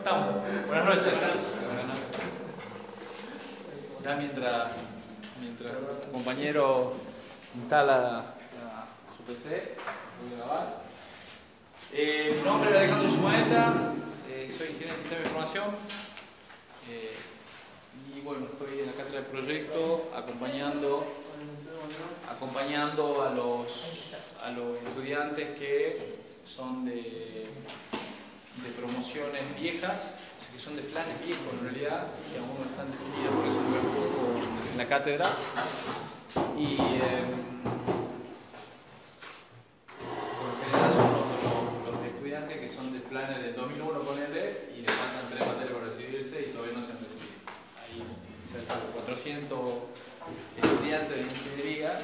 estamos? Buenas noches. Ya mientras tu compañero instala su PC, voy a grabar. Mi nombre es Alejandro Zumaeta, soy ingeniero de Sistema de Información. Y bueno, estoy en la cátedra de proyecto acompañando a los estudiantes que son de promociones viejas, o sea, que son de planes viejos en realidad, que aún no están definidos, por eso estuve un poco en la cátedra. Y por lo general son los estudiantes que son de planes del 2001, ponele, y les faltan 3 materias para recibirse y todavía no se han recibido. Hay cerca de 400 estudiantes de ingeniería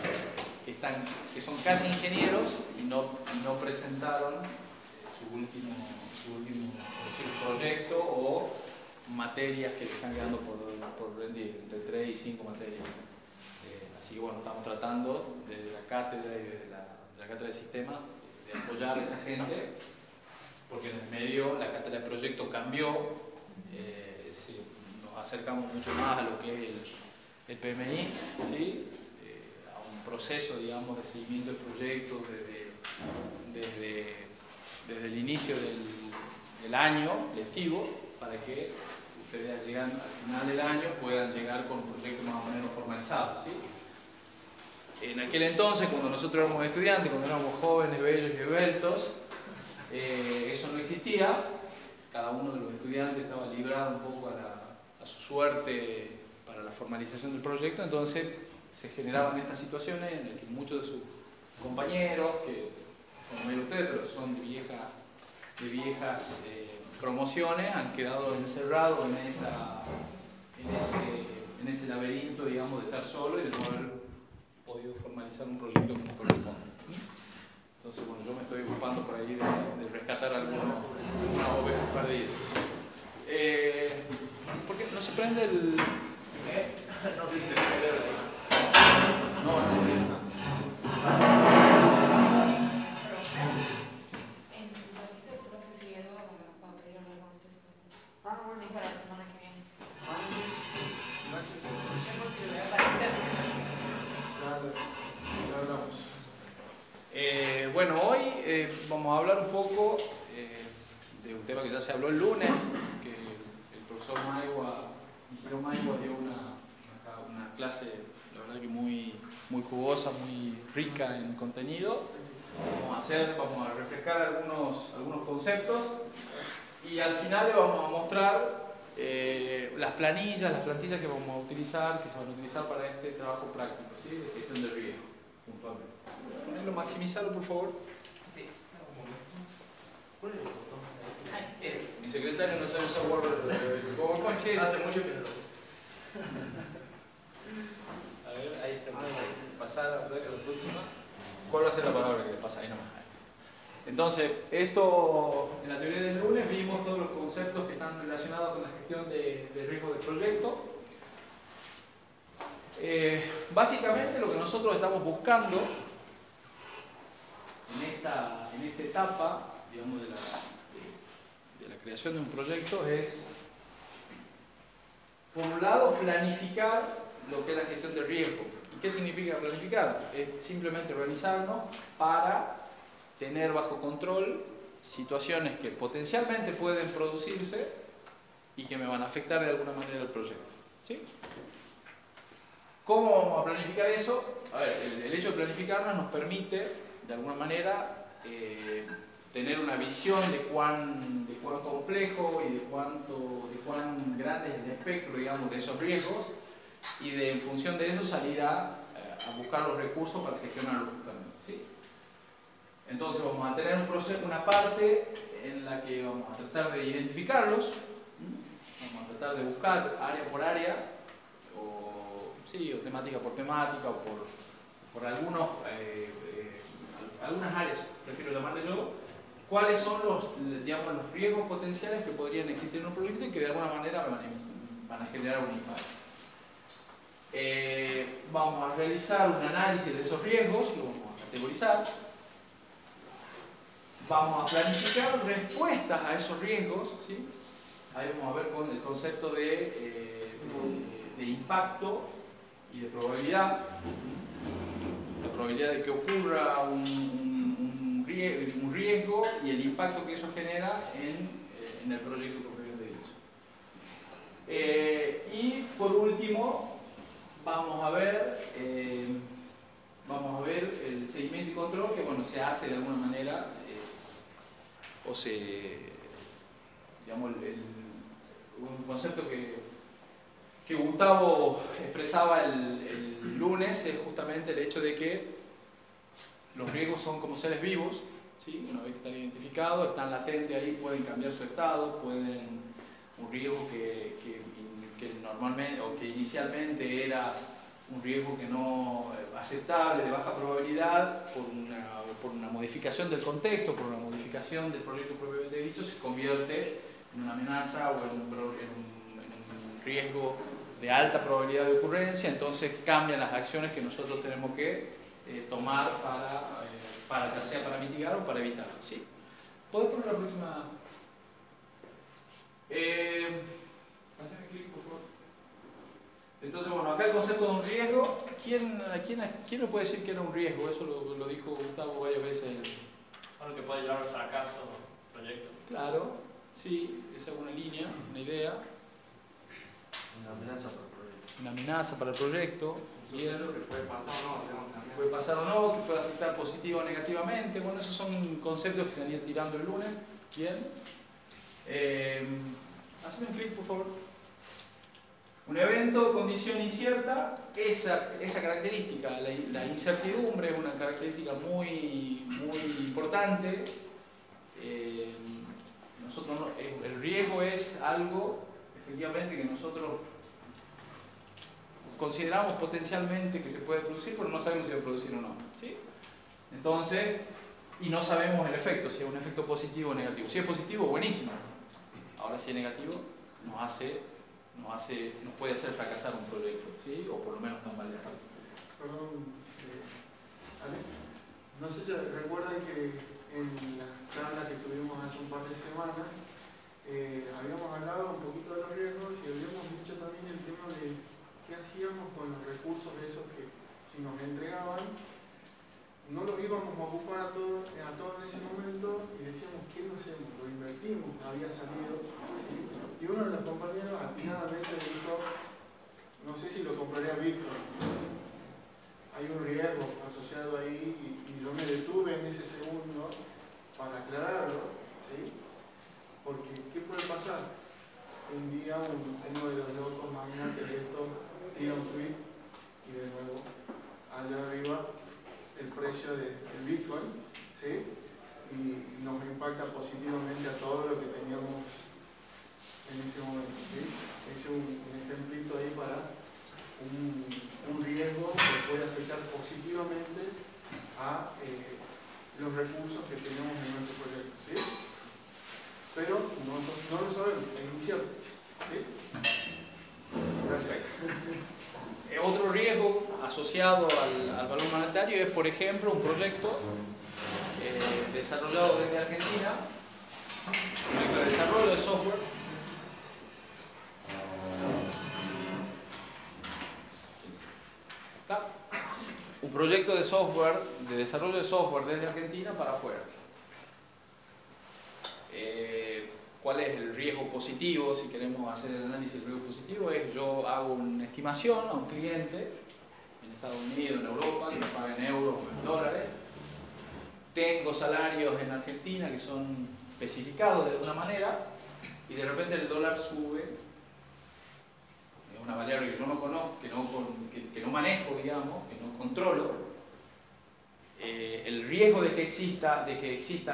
que son casi ingenieros y no presentaron su último proyecto o materias que le están quedando por rendir, entre 3 y 5 materias. Así que bueno, estamos tratando desde la cátedra y desde la cátedra de sistema de apoyar a esa gente, porque en el medio la cátedra de proyecto cambió, nos acercamos mucho más a lo que es el PMI, ¿sí? A un proceso, digamos, de seguimiento de proyectos desde el inicio del año lectivo, para que ustedes llegan al final del año puedan llegar con un proyecto más o menos formalizado, ¿sí? En aquel entonces, cuando nosotros éramos estudiantes, cuando éramos jóvenes, bellos y esbeltos, eso no existía. Cada uno de los estudiantes estaba librado un poco a su suerte para la formalización del proyecto. Entonces se generaban estas situaciones en las que muchos de sus compañeros, que son muy ustedes, pero son de viejas promociones, han quedado encerrados en ese laberinto, digamos, de estar solo y de no haber podido formalizar un proyecto como corresponde. Entonces, bueno, yo me estoy ocupando por ahí de rescatar algunas ovejas perdidas. ¿Por qué no se prende el...? No se prende el... No. Bueno, hoy vamos a hablar un poco de un tema que ya se habló el lunes, que el profesor Miguel Maigua dio una clase, la verdad que muy jugosa, muy rica en contenido. Vamos a refrescar algunos conceptos y al final le vamos a mostrar las plantillas que vamos a utilizar, que se van a utilizar para este trabajo práctico, ¿sí? De gestión de riesgo, puntualmente. Ponerlo, maximizarlo, por favor. Sí. ¿Cuál es el botón? Mi secretario no sabe usar PowerPoint. ¿Qué? Hace mucho que no lo uso. A ver, ahí está. Pasar a la próxima. ¿Cuál va a ser la palabra que le pasa ahí nomás? Entonces, esto en la teoría del lunes vimos todos los conceptos que están relacionados con la gestión de riesgo del proyecto. Básicamente lo que nosotros estamos buscando en esta etapa, digamos, de la creación de un proyecto es, por un lado, planificar lo que es la gestión de riesgo. ¿Y qué significa planificar? Es simplemente organizarnos para tener bajo control situaciones que potencialmente pueden producirse y que me van a afectar de alguna manera el proyecto, ¿sí? ¿Cómo vamos a planificar eso? A ver, el hecho de planificarnos nos permite, de alguna manera, tener una visión de cuán complejo y de cuán grande es el espectro, digamos, de esos riesgos, y en función de eso salir a buscar los recursos para gestionarlos justamente, ¿sí? Entonces vamos a tener una parte en la que vamos a tratar de identificarlos, vamos a tratar de buscar área por área, o temática por temática, o por algunas áreas, prefiero llamarle yo, cuáles son los riesgos potenciales que podrían existir en un proyecto y que de alguna manera van a generar un impacto. Vamos a realizar un análisis de esos riesgos, lo vamos a categorizar. Vamos a planificar respuestas a esos riesgos, ¿sí? ahí vamos a ver con el concepto de impacto y de probabilidad. La probabilidad de que ocurra un riesgo y el impacto que eso genera en el proyecto propiamente dicho. Y por último, vamos a ver el seguimiento y control, que bueno, se hace de alguna manera, digamos, un concepto que Gustavo expresaba el lunes, es justamente el hecho de que los riesgos son como seres vivos, ¿sí? Una vez que están identificados, están latentes ahí, pueden cambiar su estado, un riesgo que normalmente o que inicialmente era un riesgo que no aceptable, de baja probabilidad, por una modificación del contexto, por una modificación del proyecto propiamente dicho, se convierte en una amenaza o en un riesgo de alta probabilidad de ocurrencia. Entonces cambian las acciones que nosotros tenemos que tomar ya sea para mitigar o para evitar, ¿sí? ¿Puedes poner la próxima? Hazme clic, por favor. Entonces, bueno, acá el concepto de un riesgo, ¿quién me puede decir que era un riesgo? Eso lo dijo Gustavo varias veces. Algo que puede llevar al fracaso del proyecto. Claro, sí, esa es una línea, una idea. Una amenaza para el proyecto. Una amenaza para el proyecto. Un suceso que puede pasar o no, digamos, también. Puede pasar o no, que puede afectar positivo o negativamente. Bueno, esos son conceptos que se han ido tirando el lunes. Bien. Hazme un clic, por favor. Un evento, condición incierta, esa característica, la incertidumbre es una característica muy importante. El riesgo es algo, efectivamente, que nosotros consideramos potencialmente que se puede producir, pero no sabemos si va a producir o no, ¿sí? Entonces, y no sabemos el efecto, si es un efecto positivo o negativo. Si es positivo, buenísimo. Ahora, si es negativo, nos puede hacer fracasar un proyecto, ¿sí? O por lo menos tambalear. Perdón, Ale, no sé si recuerdan que en la charla que tuvimos hace un par de semanas habíamos hablado un poquito de los riesgos y habíamos dicho también el tema de qué hacíamos con los recursos esos que si nos entregaban no los íbamos a ocupar a todos en ese momento y decíamos, ¿qué lo hacemos? Lo invertimos, había salido, ¿sí? Y uno de los compañeros atinadamente dijo, no sé si lo compraría Bitcoin. Hay un riesgo asociado ahí y yo me detuve en ese segundo para aclararlo, ¿sí? Porque, ¿qué puede pasar? Un día uno de los locos magnates de esto tira un tweet y de nuevo, allá arriba, el precio del Bitcoin, ¿sí? Y nos impacta positivamente a todo lo que teníamos en ese momento, ¿sí? Hice un ejemplito ahí para un riesgo que puede afectar positivamente a los recursos que tenemos en nuestro proyecto, ¿sí? Pero no lo sabemos, es incierto, ¿sí? Gracias. Otro riesgo asociado al valor monetario es, por ejemplo, un proyecto desarrollado desde Argentina, un proyecto de desarrollo de software. Un proyecto de desarrollo de software desde Argentina para afuera. ¿Cuál es el riesgo positivo? Si queremos hacer el análisis del riesgo positivo, es yo hago una estimación a un cliente en Estados Unidos, en Europa, que me paga en euros o en dólares. Tengo salarios en Argentina que son especificados de alguna manera y de repente el dólar sube. Es una variable que yo no conozco, que no manejo, digamos, que no controlo. El riesgo de que exista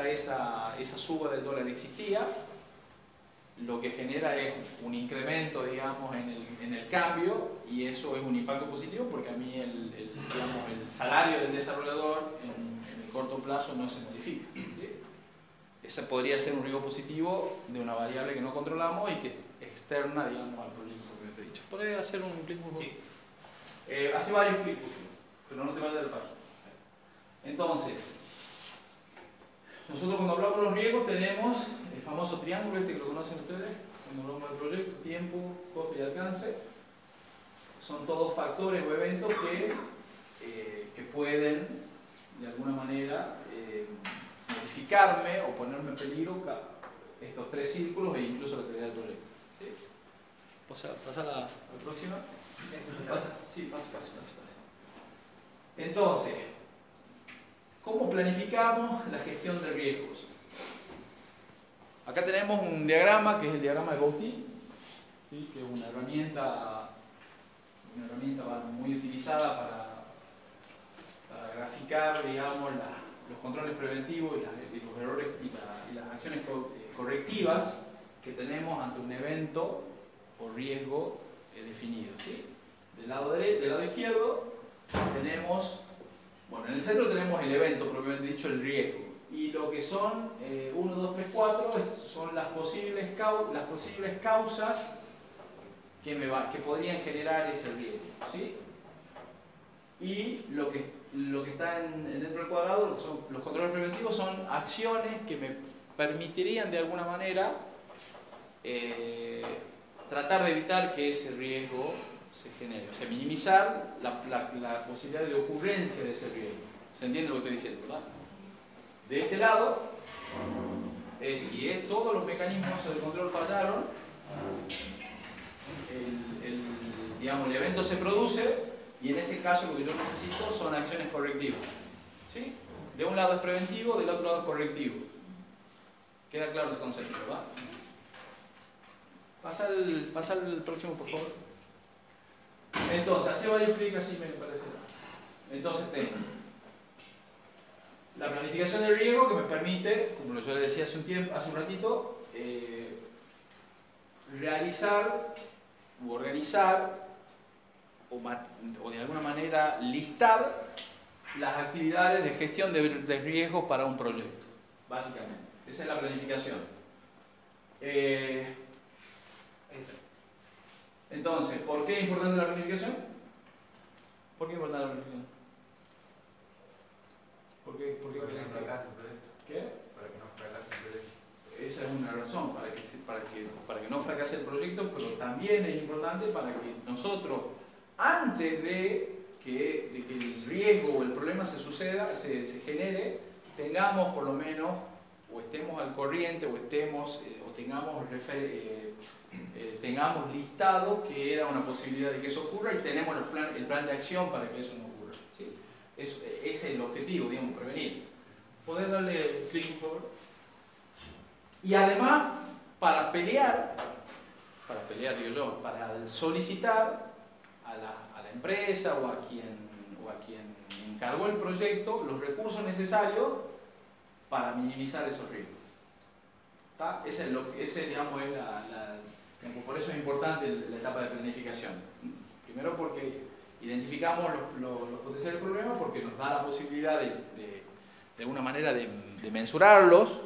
esa suba del dólar existía. Lo que genera es un incremento, digamos, en el cambio, y eso es un impacto positivo porque a mí el salario del desarrollador en el corto plazo no se modifica. ¿Sí? Ese podría ser un riesgo positivo de una variable que no controlamos y que externa, digamos, al proyecto que te he dicho. ¿Puedes hacer un clic? Sí. Hace varios clics, pero no te vayas de la página. Entonces, nosotros cuando hablamos de los riesgos tenemos el famoso triángulo este que lo conocen ustedes, cuando hablamos del proyecto, tiempo, costo y alcance, son todos factores o eventos que pueden, de alguna manera, modificarme o ponerme en peligro estos tres círculos e incluso la calidad del proyecto. ¿Sí? ¿Pasa a la próxima? Pasa. Entonces, ¿cómo planificamos la gestión de riesgos? Acá tenemos un diagrama que es el diagrama de Bouty, ¿sí? Que es una herramienta muy utilizada para graficar, digamos, los controles preventivos y los errores y las acciones correctivas que tenemos ante un evento o riesgo definido. ¿Sí? Del lado izquierdo tenemos, bueno, en el centro tenemos el evento propiamente dicho, el riesgo. Y lo que son 1, 2, 3, 4 son las posibles causas que podrían generar ese riesgo. ¿Sí? Y lo que está dentro del cuadrado, lo que son los controles preventivos, son acciones que me permitirían de alguna manera tratar de evitar que ese riesgo se genere, o sea, minimizar la posibilidad de ocurrencia de ese riesgo. ¿Se entiende lo que estoy diciendo, verdad? De este lado, si todos los mecanismos de control fallaron, el evento se produce y en ese caso lo que yo necesito son acciones correctivas. ¿Sí? De un lado es preventivo, del otro lado es correctivo. Queda claro ese concepto, ¿verdad? Pasa al próximo, por favor. Entonces, hace varios clics así me parece. Entonces tengo la planificación del riesgo que me permite, como yo le decía hace un ratito, realizar u organizar o de alguna manera listar las actividades de gestión de riesgos para un proyecto, básicamente. Esa es la planificación. Entonces, ¿por qué es importante la planificación? ¿Por qué es importante la planificación? ¿Por qué Para que no fracase el proyecto. ¿Qué? Para que no fracase el proyecto. Esa es una razón, para que no fracase el proyecto, pero también es importante para que nosotros, antes de que el riesgo o el problema se genere, tengamos por lo menos, o estemos al corriente, o tengamos listado que era una posibilidad de que eso ocurra y tenemos el plan de acción para que eso no ocurra. ¿Sí? Ese es el objetivo, digamos, prevenir. ¿Podés darle clic, por favor? Y además, para pelear, digo yo, para solicitar a la empresa o a quien encargó el proyecto los recursos necesarios para minimizar esos riesgos. ¿Está? Digamos, por eso es importante la etapa de planificación. Primero porque identificamos los potenciales problemas, porque nos da la posibilidad de alguna manera de mensurarlos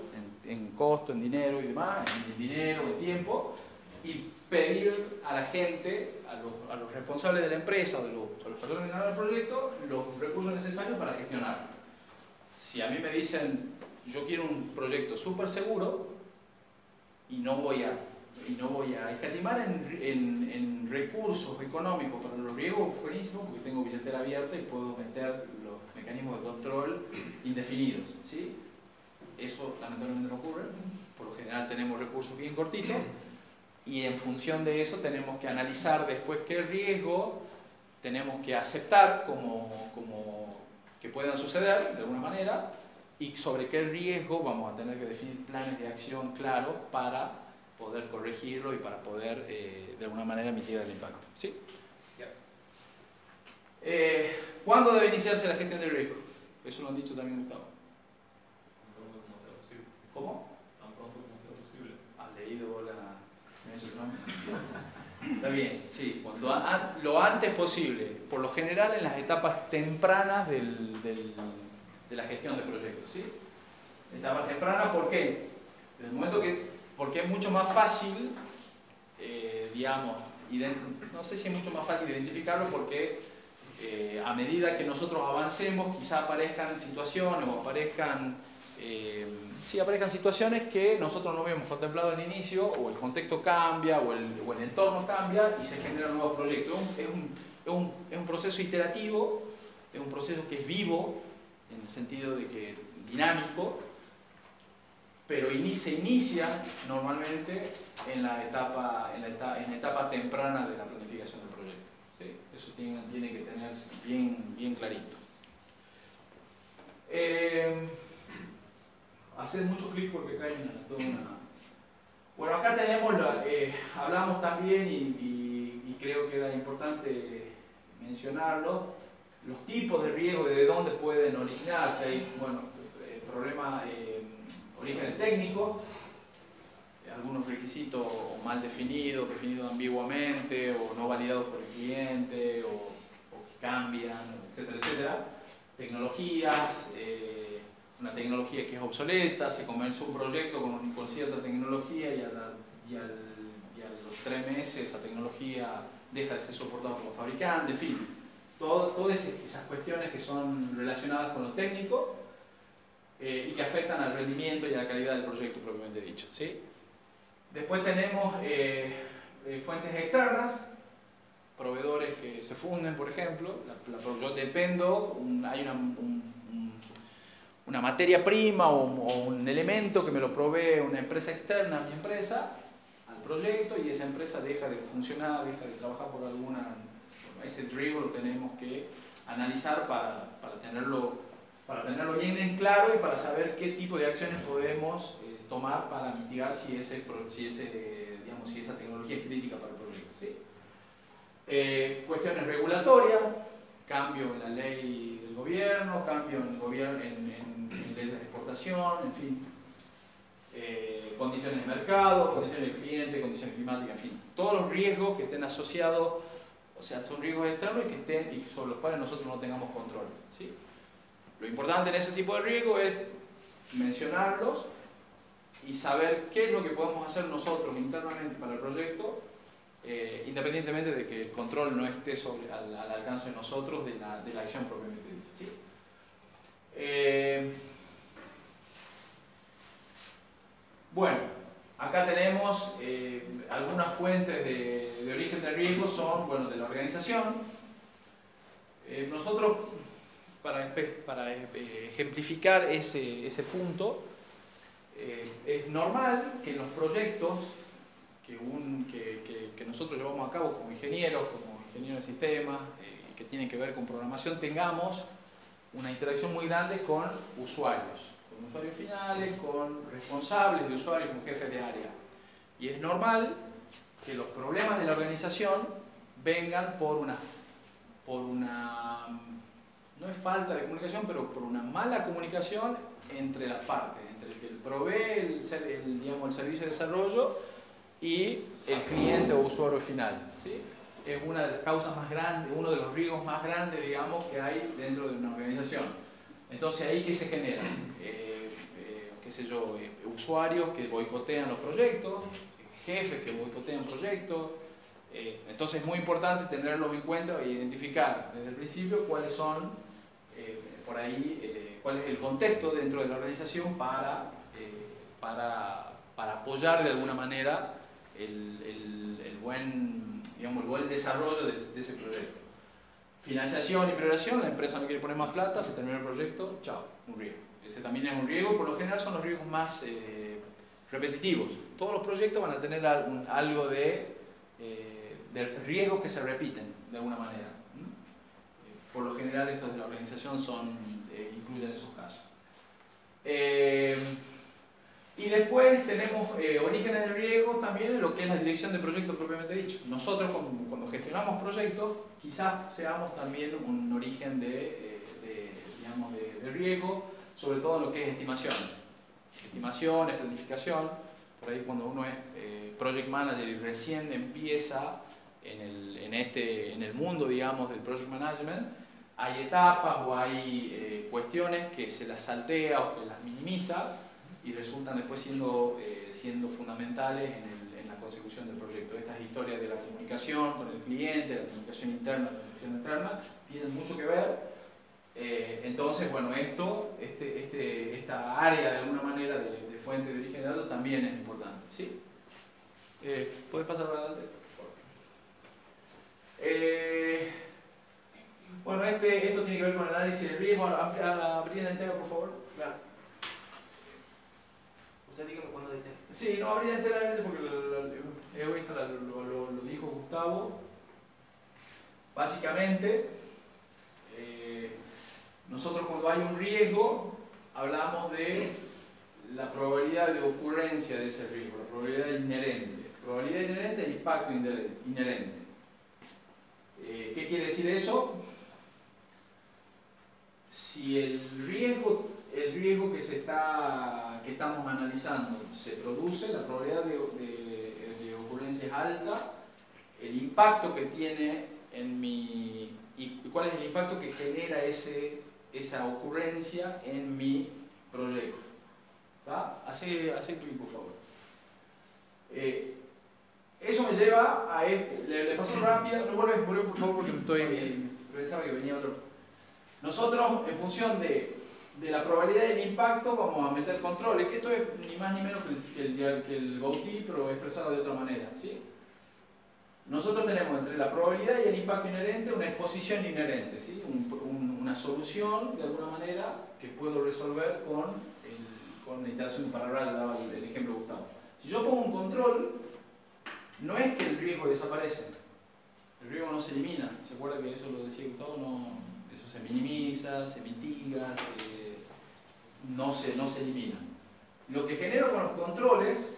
en costo, en dinero y demás, en tiempo, y pedir a la gente, a los responsables de la empresa o a los personas que ganan el proyecto, los recursos necesarios para gestionarlo. Si a mí me dicen, yo quiero un proyecto súper seguro y no voy a escatimar en recursos económicos para los riesgos, buenísimo, porque tengo billetera abierta y puedo meter los mecanismos de control indefinidos. ¿Sí? Eso lamentablemente no ocurre. Por lo general tenemos recursos bien cortitos y en función de eso tenemos que analizar después qué riesgo tenemos que aceptar como que puedan suceder de alguna manera y sobre qué riesgo vamos a tener que definir planes de acción claros para poder corregirlo y para poder de alguna manera mitigar el impacto. ¿Sí? ¿Cuándo debe iniciarse la gestión del riesgo? Eso lo han dicho también Gustavo. Tan pronto como sea posible. ¿Cómo? Tan pronto como sea posible. ¿Has leído ¿Me ha hecho su nombre? Está bien, sí. Lo antes posible. Por lo general en las etapas tempranas de la gestión de proyectos. ¿Sí? Etapas tempranas, ¿por qué? En el momento porque es mucho más fácil, digamos, no sé si es mucho más fácil identificarlo porque a medida que nosotros avancemos quizá aparezcan situaciones o aparezcan sí aparezcan situaciones que nosotros no habíamos contemplado al inicio, o el contexto cambia, o el entorno cambia y se generan nuevos proyectos. Es un proceso iterativo, es un proceso que es vivo, en el sentido de que dinámico, pero se inicia normalmente en la etapa temprana de la planificación del proyecto. ¿Sí? Eso tiene que tenerse bien clarito. Hacer mucho clic porque acá hay toda una... Bueno, acá tenemos, hablamos también y creo que era importante mencionarlo, los tipos de riesgo, de dónde pueden originarse. Hay, bueno, origen técnico, algunos requisitos mal definidos ambiguamente, o no validados por el cliente, o que cambian, etcétera, etcétera. Tecnologías, una tecnología que es obsoleta, se comenzó un proyecto con cierta tecnología y a los 3 meses esa tecnología deja de ser soportada por los fabricantes, en fin, todas esas cuestiones que son relacionadas con lo técnico y que afectan al rendimiento y a la calidad del proyecto propiamente dicho. ¿Sí? Después tenemos fuentes externas, proveedores que se funden, por ejemplo. Yo dependo, hay una materia prima o un elemento que me lo provee una empresa externa a mi empresa, al proyecto, y esa empresa deja de funcionar, deja de trabajar por alguna... Ese riesgo lo tenemos que analizar para tenerlo bien en claro y para saber qué tipo de acciones podemos tomar para mitigar si esa tecnología es crítica para el proyecto. ¿Sí? Cuestiones regulatorias, cambio en la ley del gobierno, cambio en leyes de exportación, en fin, condiciones de mercado, condiciones del cliente, condiciones climáticas, en fin, todos los riesgos que estén asociados, o sea, son riesgos externos y sobre los cuales nosotros no tengamos control. ¿Sí? Lo importante en ese tipo de riesgo es mencionarlos y saber qué es lo que podemos hacer nosotros internamente para el proyecto, independientemente de que el control no esté al alcance de nosotros de la acción propiamente dicha. ¿Sí? Bueno, acá tenemos algunas fuentes de origen del riesgo, son, bueno, de la organización. Nosotros, para ejemplificar ese punto, es normal que en los proyectos que nosotros llevamos a cabo como ingenieros de sistemas, que tienen que ver con programación, tengamos una interacción muy grande con usuarios finales, con responsables de usuarios, con jefes de área. Y es normal que los problemas de la organización vengan por una no es falta de comunicación, pero por una mala comunicación entre las partes, entre el que provee el servicio de desarrollo y el cliente o usuario final. ¿Sí? Es una de las causas más grandes, uno de los riesgos más grandes, digamos, que hay dentro de una organización. Entonces, ¿ahí qué se genera? Qué sé yo, usuarios que boicotean los proyectos, jefes que boicotean proyectos. Entonces, es muy importante tenerlos en cuenta e identificar desde el principio cuáles son, cuál es el contexto dentro de la organización para apoyar de alguna manera el buen desarrollo de ese proyecto. Financiación y priorización, la empresa no quiere poner más plata, se termina el proyecto, chao, un riesgo. Ese también es un riesgo y por lo general son los riesgos más repetitivos. Todos los proyectos van a tener algo de riesgos que se repiten de alguna manera. Por lo general estos de la organización incluyen esos casos. Y después tenemos orígenes de riesgo también en lo que es la dirección de proyectos propiamente dicho. Nosotros cuando gestionamos proyectos quizás seamos también un origen de riesgo, sobre todo en lo que es estimaciones, planificación. Por ahí cuando uno es project manager y recién empieza en el mundo, digamos, del project management, hay etapas o hay cuestiones que se las saltea o que las minimiza y resultan después siendo fundamentales en la consecución del proyecto. Estas historias de la comunicación con el cliente, la comunicación interna, la comunicación externa, tienen mucho que ver Entonces, bueno, esta área de alguna manera de fuente de origen de datos también es importante. ¿Sí? ¿Puedes pasar para adelante? Bueno, esto tiene que ver con el análisis de riesgo. Abrí la entera, por favor. Claro. Usted dígame cuándo de tener. Sí, no abrí enteramente porque lo dijo Gustavo. Básicamente, nosotros cuando hay un riesgo, hablamos de la probabilidad de ocurrencia de ese riesgo, la probabilidad inherente. Probabilidad inherente e impacto inherente. ¿Qué quiere decir eso? Si el riesgo que estamos analizando se produce, la probabilidad de ocurrencia es alta, el impacto que tiene en mi... ¿Y cuál es el impacto que genera esa ocurrencia en mi proyecto? ¿Está? Hace clic, por favor. Eso me lleva a le paso rápido, no vuelve por favor porque pensaba que venía otro. Nosotros, en función de la probabilidad del impacto, vamos a meter controles, que esto es ni más ni menos que el GOTI, pero expresado de otra manera. ¿Sí? Nosotros tenemos entre la probabilidad y el impacto inherente una exposición inherente, ¿sí? Una solución, de alguna manera, que puedo resolver con la interacción paralela, daba el ejemplo de Gustavo. Si yo pongo un control, no es que el riesgo desaparece, el riesgo no se elimina. ¿Se acuerda que eso lo decía Gustavo? Eso se minimiza, se mitiga, no se elimina. Lo que genero con los controles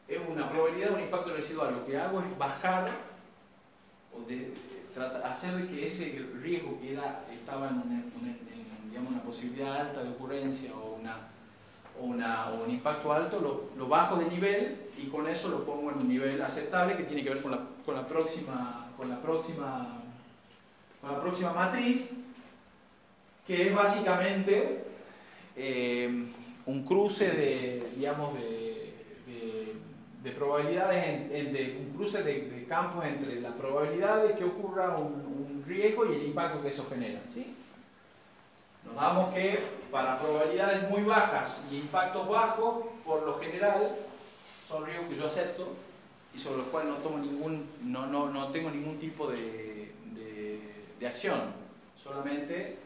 es una probabilidad de un impacto residual. Lo que hago es bajar o hacer de que ese riesgo que estaba en digamos, una posibilidad alta de ocurrencia o un impacto alto, lo bajo de nivel y con eso lo pongo en un nivel aceptable que tiene que ver con la próxima matriz, que es básicamente un cruce de probabilidades, un cruce de campos entre la probabilidad de que ocurra un riesgo y el impacto que eso genera. ¿Sí? Nos damos que para probabilidades muy bajas y impactos bajos, por lo general, son riesgos que yo acepto y sobre los cuales no tengo ningún tipo de acción, solamente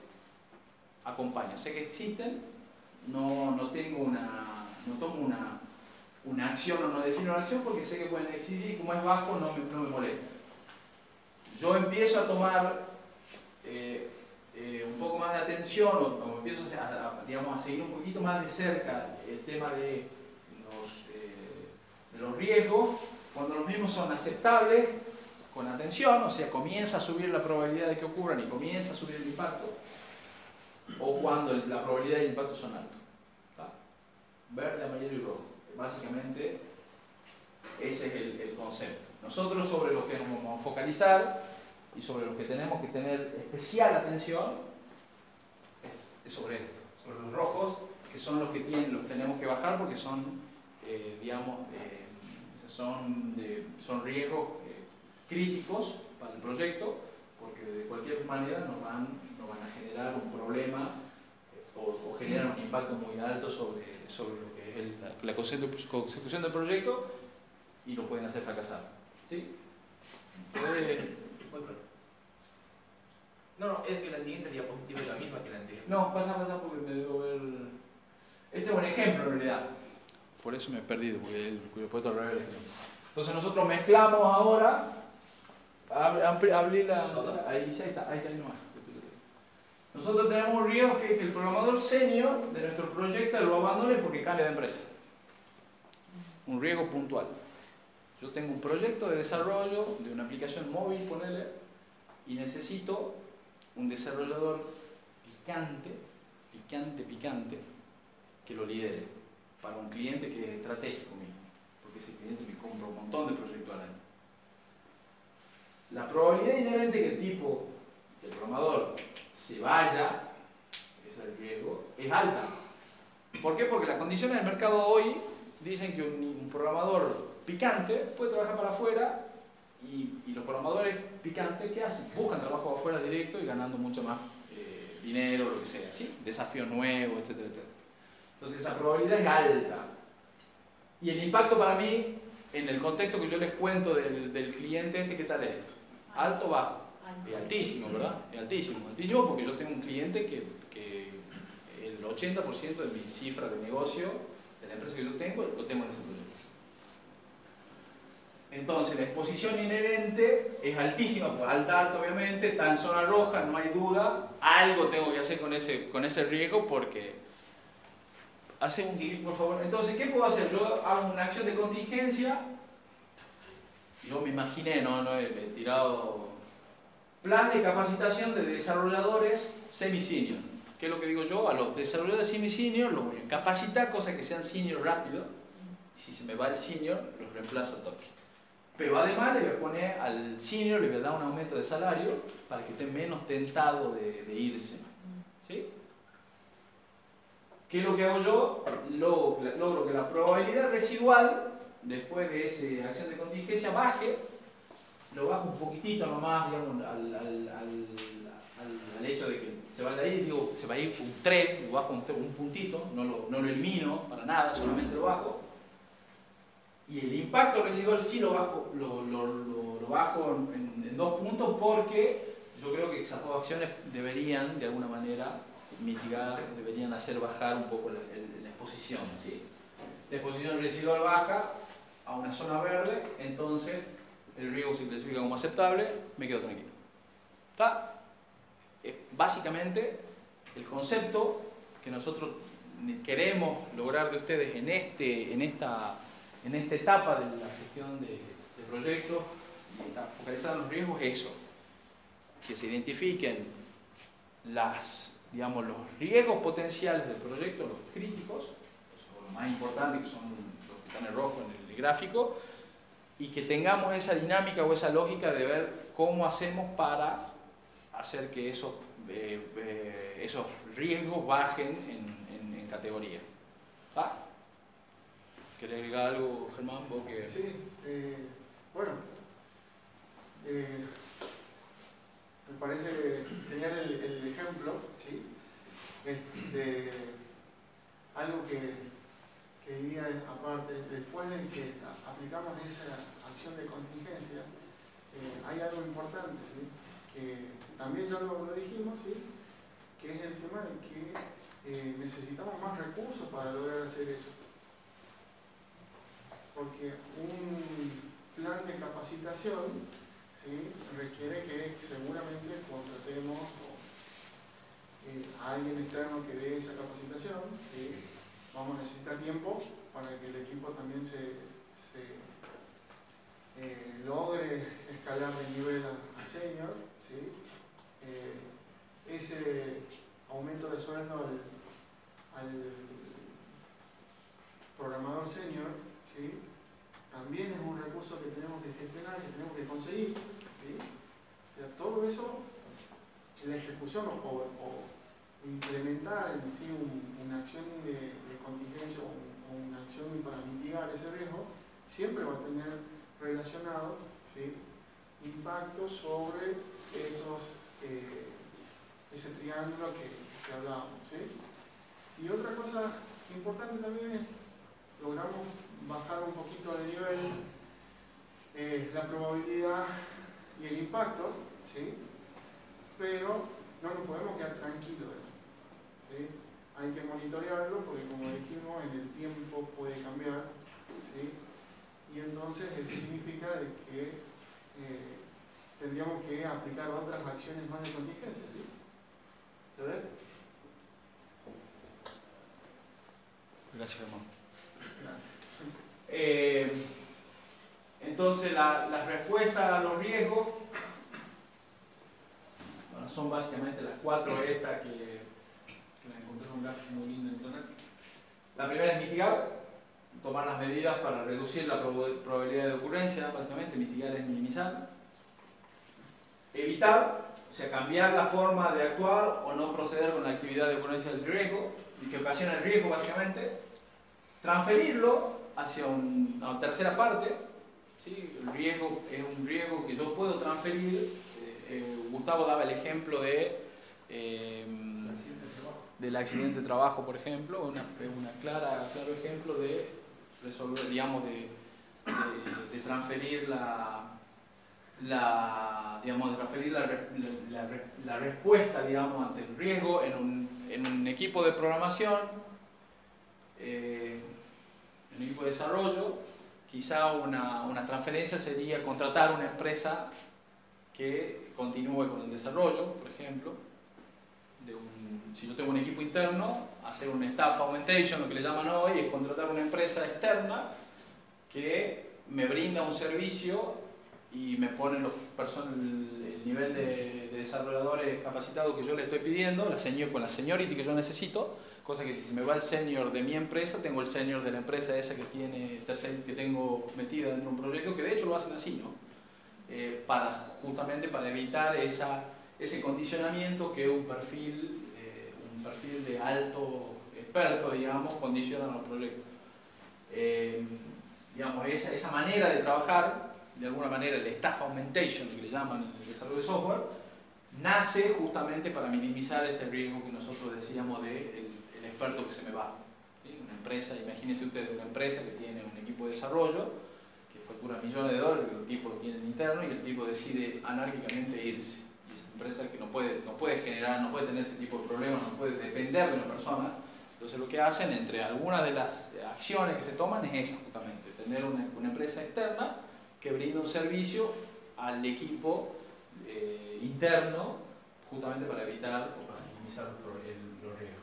acompaño. Sé que existen, no tomo una acción o no defino una acción porque sé que pueden existir y como es bajo no me molesta. Yo empiezo a tomar un poco más de atención o empiezo a seguir un poquito más de cerca el tema de los riesgos cuando los mismos son aceptables, con atención, o sea, comienza a subir la probabilidad de que ocurran y comienza a subir el impacto, o cuando la probabilidad y el impacto son altos. ¿Está? Verde, amarillo y rojo. Básicamente, ese es el concepto. Nosotros sobre lo que nos vamos a focalizar y sobre lo que tenemos que tener especial atención es sobre esto, sobre los rojos, que son los que los tenemos que bajar porque son, son riesgos críticos para el proyecto, porque de cualquier manera nos van a generar un problema o generan un impacto muy alto sobre lo que es la consecución del proyecto y lo pueden hacer fracasar. ¿Sí? No, es que la siguiente diapositiva es la misma que la anterior. No, pasa porque me debo ver... Este es un ejemplo en realidad. Por eso me he perdido, porque he puesto al revés. Entonces nosotros mezclamos ahora... Abrí la... Ahí está nomás. Nosotros tenemos un riesgo que el programador senior de nuestro proyecto lo abandone porque cambia de empresa. Un riesgo puntual. Yo tengo un proyecto de desarrollo de una aplicación móvil, ponele, y necesito un desarrollador picante, que lo lidere para un cliente que es estratégico mío, porque ese cliente me compra un montón de proyectos al año. La probabilidad inherente que el programador, se vaya, ese es el riesgo, es alta. ¿Por qué? Porque las condiciones del mercado hoy dicen que un programador picante puede trabajar para afuera y los programadores picantes, ¿qué hacen? Buscan trabajo afuera directo y ganando mucho más dinero, lo que sea, ¿sí? Desafío nuevo, etcétera, etcétera. Entonces esa probabilidad es alta. Y el impacto para mí, en el contexto que yo les cuento del cliente este, ¿qué tal es? ¿Alto o bajo? Es altísimo, ¿verdad? Es altísimo, altísimo porque yo tengo un cliente que el 80% de mi cifra de negocio, de la empresa que yo tengo en ese proyecto. Entonces la exposición inherente es altísima, pues alta obviamente, está en zona roja, no hay duda, algo tengo que hacer con ese riesgo porque... Hace un clic, por favor. Entonces, ¿qué puedo hacer? Yo hago una acción de contingencia, yo me imaginé, no he tirado... Plan de capacitación de desarrolladores semi-senior. ¿Qué es lo que digo yo? A los desarrolladores semi-senior los voy a capacitar, cosas que sean senior rápido. Si se me va el senior, los reemplazo al toque. Pero además le voy a poner al senior, le voy a dar un aumento de salario para que esté menos tentado de irse. ¿Sí? ¿Qué es lo que hago yo? Logro que la probabilidad residual, después de esa acción de contingencia, baje. Lo bajo un poquitito nomás, digamos, al hecho de que se vaya a ir, digo, se va a ir un 3, lo bajo un puntito, no lo elimino para nada, solamente lo bajo. Y el impacto residual sí lo bajo en 2 puntos porque yo creo que esas 2 acciones deberían, de alguna manera, mitigar, deberían hacer bajar un poco la exposición, ¿sí? La exposición residual baja a una zona verde, entonces el riesgo se clasifica como aceptable, me quedo tranquilo. ¿Está? Básicamente, el concepto que nosotros queremos lograr de ustedes en esta etapa de la gestión de proyectos y está focalizada en los riesgos es eso, que se identifiquen los riesgos potenciales del proyecto, los críticos, los más importantes que son los que están en rojo en el gráfico, y que tengamos esa dinámica o esa lógica de ver cómo hacemos para hacer que esos riesgos bajen en categoría. ¿Está? ¿Querés agregar algo, Germán? ¿Vos que... Sí, bueno, me parece genial el ejemplo, ¿sí? De algo que diría aparte, después de que aplicamos esa acción de contingencia, hay algo importante, ¿sí? Que también ya lo dijimos, ¿sí? Que es el tema de que necesitamos más recursos para lograr hacer eso. Porque un plan de capacitación, ¿sí? Requiere que seguramente contratemos a alguien externo que dé esa capacitación, ¿sí? Vamos a necesitar tiempo para que el equipo también logre escalar de nivel a senior, ¿sí? Ese aumento de sueldo al programador senior, ¿sí? También es un recurso que tenemos que gestionar, que tenemos que conseguir, ¿sí? O sea, todo eso, la ejecución o implementar en sí una acción de contingencia o una acción para mitigar ese riesgo, siempre va a tener relacionados, ¿sí? Impactos sobre ese triángulo que hablábamos, ¿sí? Y otra cosa importante también es logramos bajar un poquito de nivel la probabilidad y el impacto, ¿sí? Pero no nos podemos quedar tranquilos, ¿sí? Hay que monitorearlo porque, como dijimos, en el tiempo puede cambiar, ¿sí? Y entonces eso significa de que tendríamos que aplicar otras acciones más de contingencia, ¿sí? ¿Se ve? Gracias, Germán. Entonces, las respuestas a los riesgos, bueno, son básicamente las 4 estas que la encontré en un gráfico muy lindo en internet. La primera es mitigar, tomar las medidas para reducir la probabilidad de ocurrencia, básicamente. Mitigar es minimizar. Evitar, o sea, cambiar la forma de actuar o no proceder con la actividad de ocurrencia del riesgo, y que ocasiona el riesgo, básicamente. Transferirlo hacia una tercera parte, ¿sí? El riesgo es un riesgo que yo puedo transferir. Gustavo daba el ejemplo de del accidente de trabajo, por ejemplo, claro ejemplo de resolver, digamos, de transferir la respuesta, digamos, ante el riesgo en un equipo de programación, en un equipo de desarrollo. Quizá una transferencia sería contratar una empresa que continúe con el desarrollo, por ejemplo. Si yo tengo un equipo interno, hacer un staff augmentation, lo que le llaman hoy, es contratar una empresa externa que me brinda un servicio y me pone el nivel de desarrolladores capacitados que yo le estoy pidiendo, con la seniority que yo necesito, cosa que si se me va el senior de mi empresa, tengo el senior de la empresa esa que tengo metida dentro de un proyecto, que de hecho lo hacen así, ¿no? Justamente para evitar ese condicionamiento que un perfil de alto experto, digamos, condiciona los proyectos. Digamos, esa manera de trabajar, de alguna manera el staff augmentation, que le llaman en el desarrollo de software, nace justamente para minimizar este riesgo que nosotros decíamos de el experto que se me va. ¿Sí? Una empresa, imagínense ustedes una empresa que tiene un equipo de desarrollo que factura millones de dólares, el tipo lo tiene interno y el tipo decide anárquicamente irse. Y esa empresa que no puede generar, no puede tener ese tipo de problemas, no puede depender de una persona. Entonces lo que hacen, entre algunas de las acciones que se toman, es esa justamente, tener una empresa externa que brinda un servicio al equipo interno, justamente para evitar o para minimizar los riesgos.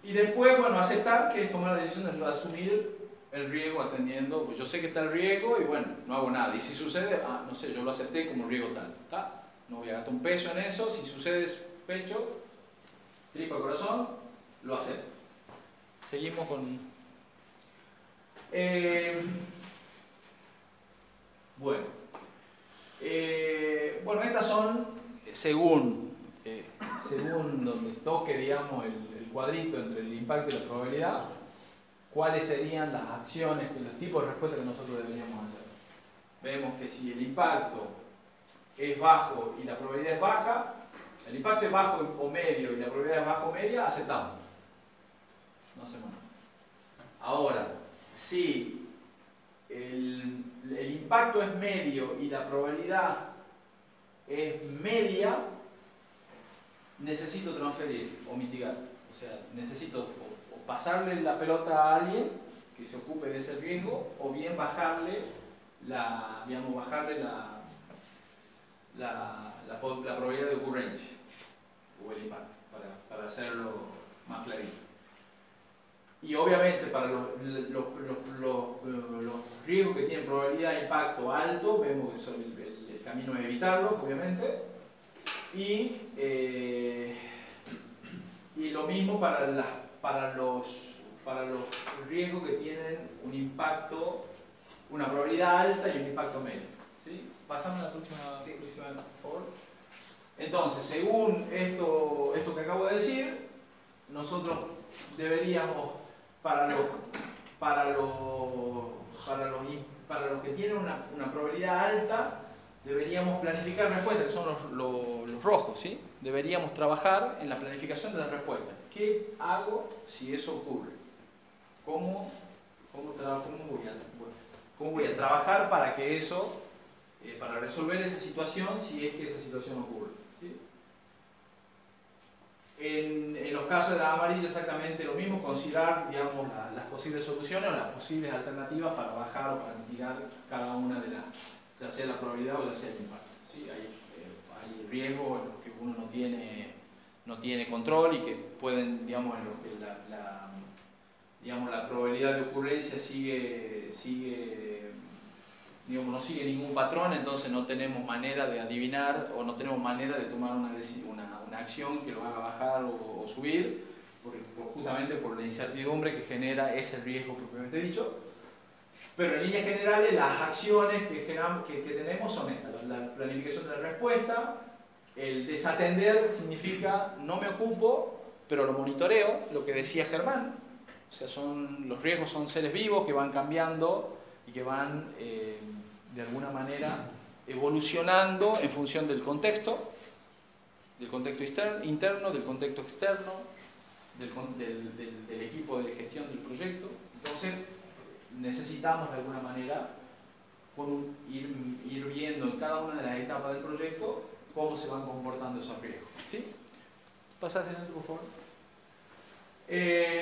Y después, bueno, aceptar que es tomar la decisión de asumir el riesgo atendiendo, pues yo sé que está el riesgo y bueno, no hago nada. Y si sucede, no sé, yo lo acepté como un riesgo tal, ¿está? No voy a gastar un peso en eso. Si sucede pecho, tripa, corazón, lo acepto. Seguimos con... Bueno, estas son, según donde toque, digamos, el cuadrito entre el impacto y la probabilidad, cuáles serían las acciones, los tipos de respuesta que nosotros deberíamos hacer. Vemos que si el impacto es bajo y la probabilidad es baja, el impacto es bajo o medio y la probabilidad es bajo o media, aceptamos. No hacemos nada. Ahora, si el impacto es medio y la probabilidad es media, necesito transferir o mitigar. O sea, necesito o pasarle la pelota a alguien que se ocupe de ese riesgo, o bien bajarle la probabilidad de ocurrencia o el impacto, para hacerlo más clarito. Y obviamente para los riesgos que tienen probabilidad de impacto alto, vemos que el camino es evitarlos, obviamente. Y lo mismo para los riesgos que tienen un impacto, una probabilidad alta y un impacto medio. ¿Sí? Pasamos a la próxima, por favor. Entonces, según esto que acabo de decir, nosotros deberíamos, para los que tienen una probabilidad alta, deberíamos planificar respuestas, que son los rojos, ¿sí? Deberíamos trabajar en la planificación de la respuesta. ¿Qué hago si eso ocurre? ¿Cómo voy a trabajar para que eso, para resolver esa situación, si es que esa situación ocurre? ¿Sí? En los casos de la amarilla exactamente lo mismo, considerar, digamos, las posibles soluciones o las posibles alternativas para bajar o para mitigar cada una de las, ya sea la probabilidad o ya sea el impacto. ¿Sí? Hay riesgos en los que uno no tiene control y que pueden, digamos, en los que la probabilidad de ocurrencia digamos, no sigue ningún patrón, entonces no tenemos manera de adivinar o no tenemos manera de tomar una acción que lo haga bajar o subir, justamente por la incertidumbre que genera ese riesgo propiamente dicho. Pero en líneas generales las acciones que tenemos son estas: la planificación de la respuesta, el desatender significa no me ocupo, pero lo monitoreo, lo que decía Germán. O sea, los riesgos son seres vivos que van cambiando y que van de alguna manera evolucionando en función del contexto. del contexto interno, del contexto externo, del equipo de gestión del proyecto. Entonces, necesitamos de alguna manera ir viendo en cada una de las etapas del proyecto cómo se van comportando esos riesgos. ¿Sí? ¿Pasás en algo, por favor?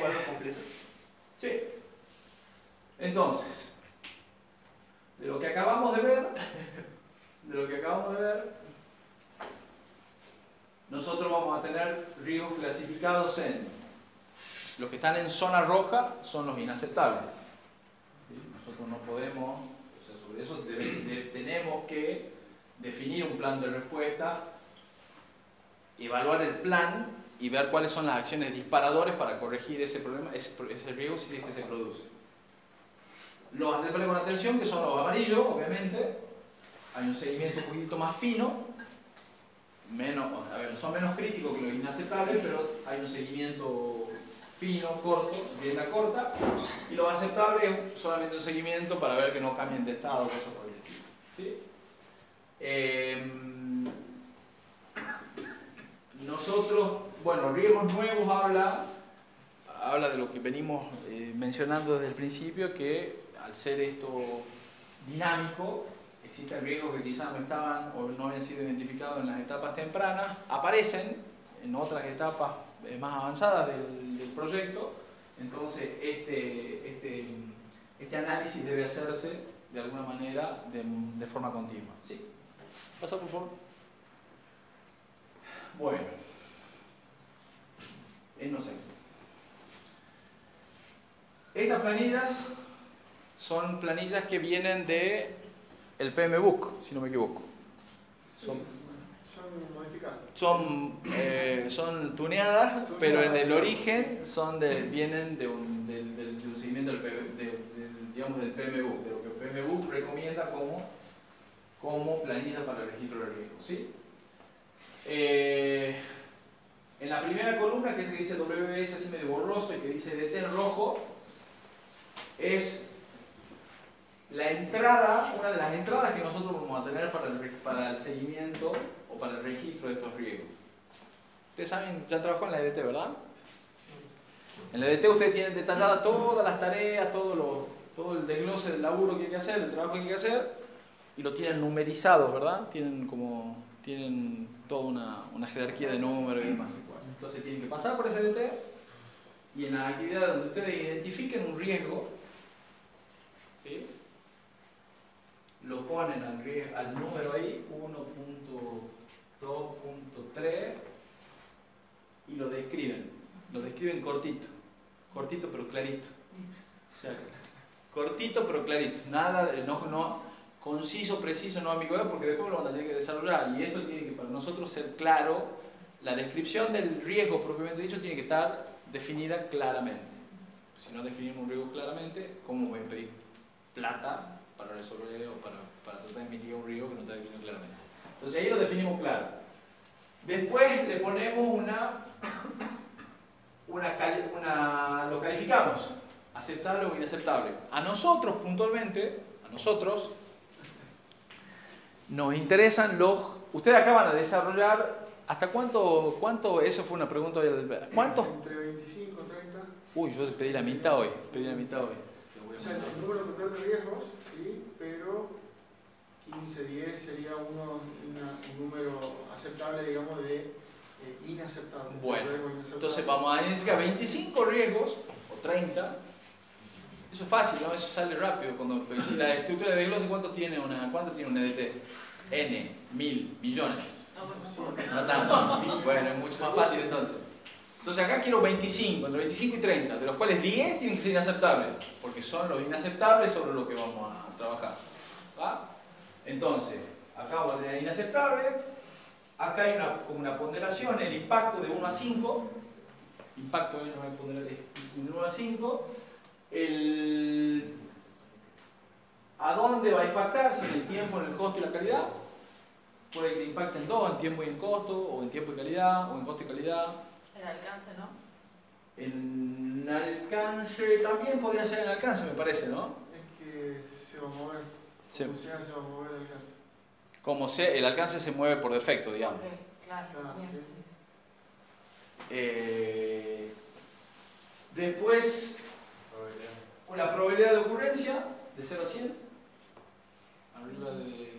¿Cuadro completo? Sí. Entonces, de lo que acabamos de ver, nosotros vamos a tener riesgos clasificados en los que están en zona roja son los inaceptables. ¿Sí? Nosotros no podemos, o sea, sobre eso tenemos que definir un plan de respuesta, evaluar el plan y ver cuáles son las acciones disparadores para corregir ese problema, ese riesgo si es que se produce. Los aceptables con atención, que son los amarillos, obviamente, hay un seguimiento un poquito más fino, son menos críticos que los inaceptables, pero hay un seguimiento fino, corto, rienda corta, y los aceptables es solamente un seguimiento para ver que no cambien de estado, cosas por el estilo. ¿Sí? Nosotros, bueno, riesgos nuevos habla de lo que venimos mencionando desde el principio, que al ser esto dinámico, existen riesgos que quizás no estaban o no habían sido identificados en las etapas tempranas, aparecen en otras etapas más avanzadas del proyecto. Entonces este análisis debe hacerse de alguna manera de forma continua. ¿Sí? Pasa, por favor. Bueno, no sé. Estas planillas son planillas que vienen de el PMBOK, si no me equivoco. Son modificadas. Son tuneadas, pero en el origen vienen del seguimiento del PMBOK, de lo que el PMBOK recomienda como planilla para el registro de riesgos. ¿Sí? En la primera columna, que es que dice WBS así medio borroso y que dice DT en rojo, es la entrada, una de las entradas que nosotros vamos a tener para el seguimiento o para el registro de estos riesgos. Ustedes saben, ya trabajó en la EDT, ¿verdad? En la EDT ustedes tienen detalladas todas las tareas, todo el desglose del laburo que hay que hacer, el trabajo que hay que hacer, y lo tienen numerizado, ¿verdad? Tienen toda una jerarquía de números y demás. Entonces tienen que pasar por ese EDT y en la actividad donde ustedes identifiquen un riesgo, ¿sí? Lo ponen al número ahí, 1.2.3, y lo describen cortito pero clarito. O sea, cortito pero clarito, nada, no conciso, preciso, no ambigüedad, porque después lo van a tener que desarrollar, y esto tiene que para nosotros ser claro. La descripción del riesgo propiamente dicho tiene que estar definida claramente. Si no definimos un riesgo claramente, ¿cómo voy a pedir plata para resolver o para tratar de mitigar un riesgo que no está definido claramente? Entonces ahí lo definimos claro. Después le ponemos lo calificamos, aceptable o inaceptable. A nosotros puntualmente, nos interesan ustedes acaban de desarrollar, ¿hasta cuánto? Eso fue una pregunta hoy. ¿Cuántos? Entre 25 y 30. Uy, yo pedí la mitad hoy. O sea, el número total de riesgos, sí, pero 15, 10 sería un número aceptable, digamos, de inaceptable. Bueno, entonces vamos a identificar 25 riesgos, o 30. Eso es fácil, ¿no? Eso sale rápido. Si la estructura de desglose, ¿cuánto tiene un EDT? N, 1000, millones. No tanto. Bueno, es mucho más fácil entonces. Entonces acá quiero 25, entre 25 y 30, de los cuales 10 tienen que ser inaceptables, porque son los inaceptables sobre lo que vamos a trabajar. ¿Va? Entonces, acá vamos a tener inaceptable, acá hay una ponderación, el impacto de 1 a 5, impacto de 1 a 5, ¿a dónde va a impactar? Si en el tiempo, en el costo y la calidad. Puede que impacte en dos, en tiempo y en costo, o en tiempo y calidad, o en costo y calidad. El alcance, ¿no? En alcance, también podría ser en alcance, me parece, ¿no? Es que se va a mover. Sí. Como sea, se va a mover el alcance. Como sea, el alcance se mueve por defecto, digamos. Okay. Claro, Claro, bien, sí. sí. Después, la probabilidad de ocurrencia de 0 a 100. Arriba de...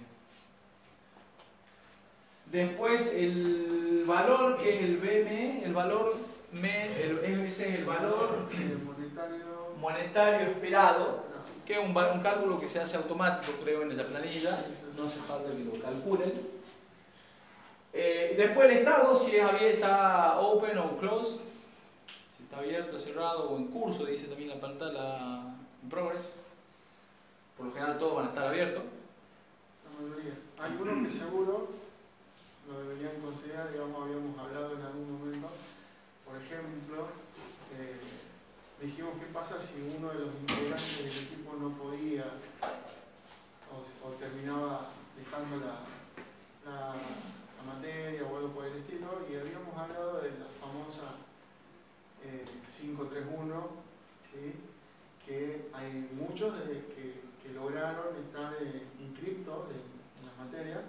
Después el valor que es el BME, el valor ese es el valor monetario esperado, que es un cálculo que se hace automático, creo, en la planilla, no hace falta que lo calculen. Después el estado, si es abierto, está open o closed, si está abierto, cerrado o en curso, dice también la pantalla en progress. Por lo general todos van a estar abiertos. La mayoría. Hay uno que seguro lo deberían considerar, digamos, habíamos hablado en algún momento. Por ejemplo, dijimos qué pasa si uno de los integrantes del equipo no podía o terminaba dejando la materia o algo por el estilo, y habíamos hablado de la famosa 531, ¿sí? Que hay muchos que lograron estar inscriptos en las materias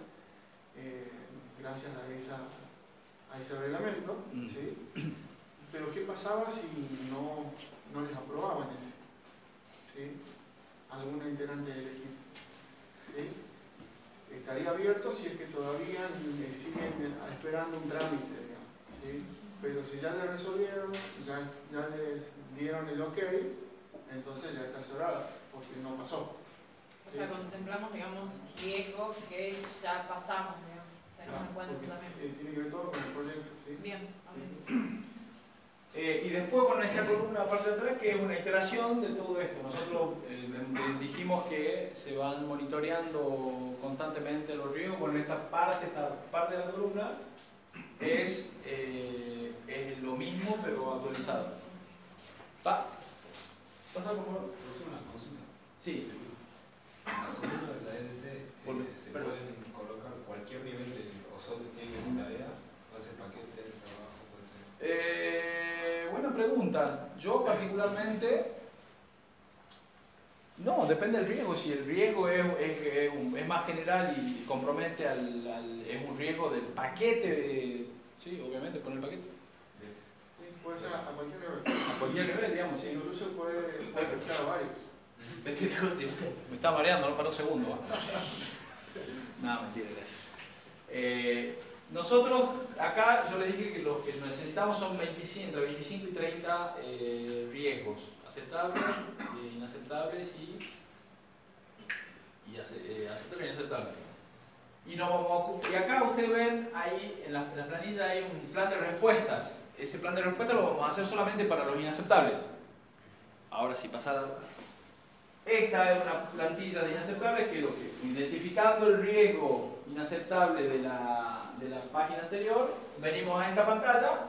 gracias a ese reglamento, ¿sí? Pero ¿qué pasaba si no les aprobaban ese? ¿Sí? Alguna integrante del equipo, ¿sí? Estaría abierto si es que todavía siguen esperando un trámite, digamos, ¿sí? Pero si ya le resolvieron, ya les dieron el ok, entonces ya está cerrado, porque no pasó. O sea, contemplamos, digamos, riesgos que ya pasamos, digamos. Tenemos en cuenta también. Tiene que ver todo con el proyecto, ¿sí? Bien, Sí. Y después con esta columna aparte de atrás, que es una iteración de todo esto. Nosotros dijimos que se van monitoreando constantemente los riesgos. Bueno, esta parte de la columna es lo mismo, pero actualizado. ¿Va? ¿Pasa, por favor? Una consulta. Sí. En la columna de la EDT se pueden colocar cualquier nivel o solo tiene que ser tarea, puede ser paquete, trabajo, puede ser. Buena pregunta. Yo particularmente, no, depende del riesgo. Si el riesgo es más general y compromete es un riesgo del paquete, sí, obviamente pone el paquete. Sí, puede ser a cualquier nivel. A cualquier nivel, digamos, sí. Incluso puede afectar a varios. Me está mareando, ¿no? Para un segundo. No, mentira, gracias. Nosotros, acá yo le dije que lo que necesitamos son entre 25 y 30 riesgos. Aceptables, inaceptables aceptables e inaceptables. Y acá ustedes ven, ahí en la planilla hay un plan de respuestas. Ese plan de respuestas lo vamos a hacer solamente para los inaceptables. Ahora sí, pasar. Esta es una plantilla de inaceptables que identificando el riesgo inaceptable de la página anterior, venimos a esta pantalla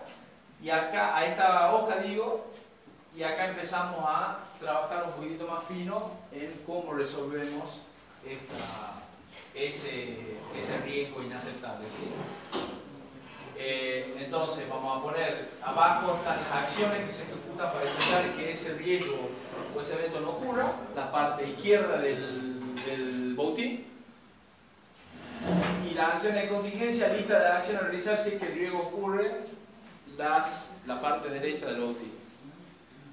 y acá, a esta hoja digo, y acá empezamos a trabajar un poquitito más fino en cómo resolvemos ese riesgo inaceptable, ¿sí? Entonces vamos a poner abajo están las acciones que se ejecutan para evitar que ese riesgo o ese evento no ocurra, la parte izquierda del boutique, y las acciones de contingencia, lista de acciones a realizar si es que el riesgo ocurre, la parte derecha del boutique.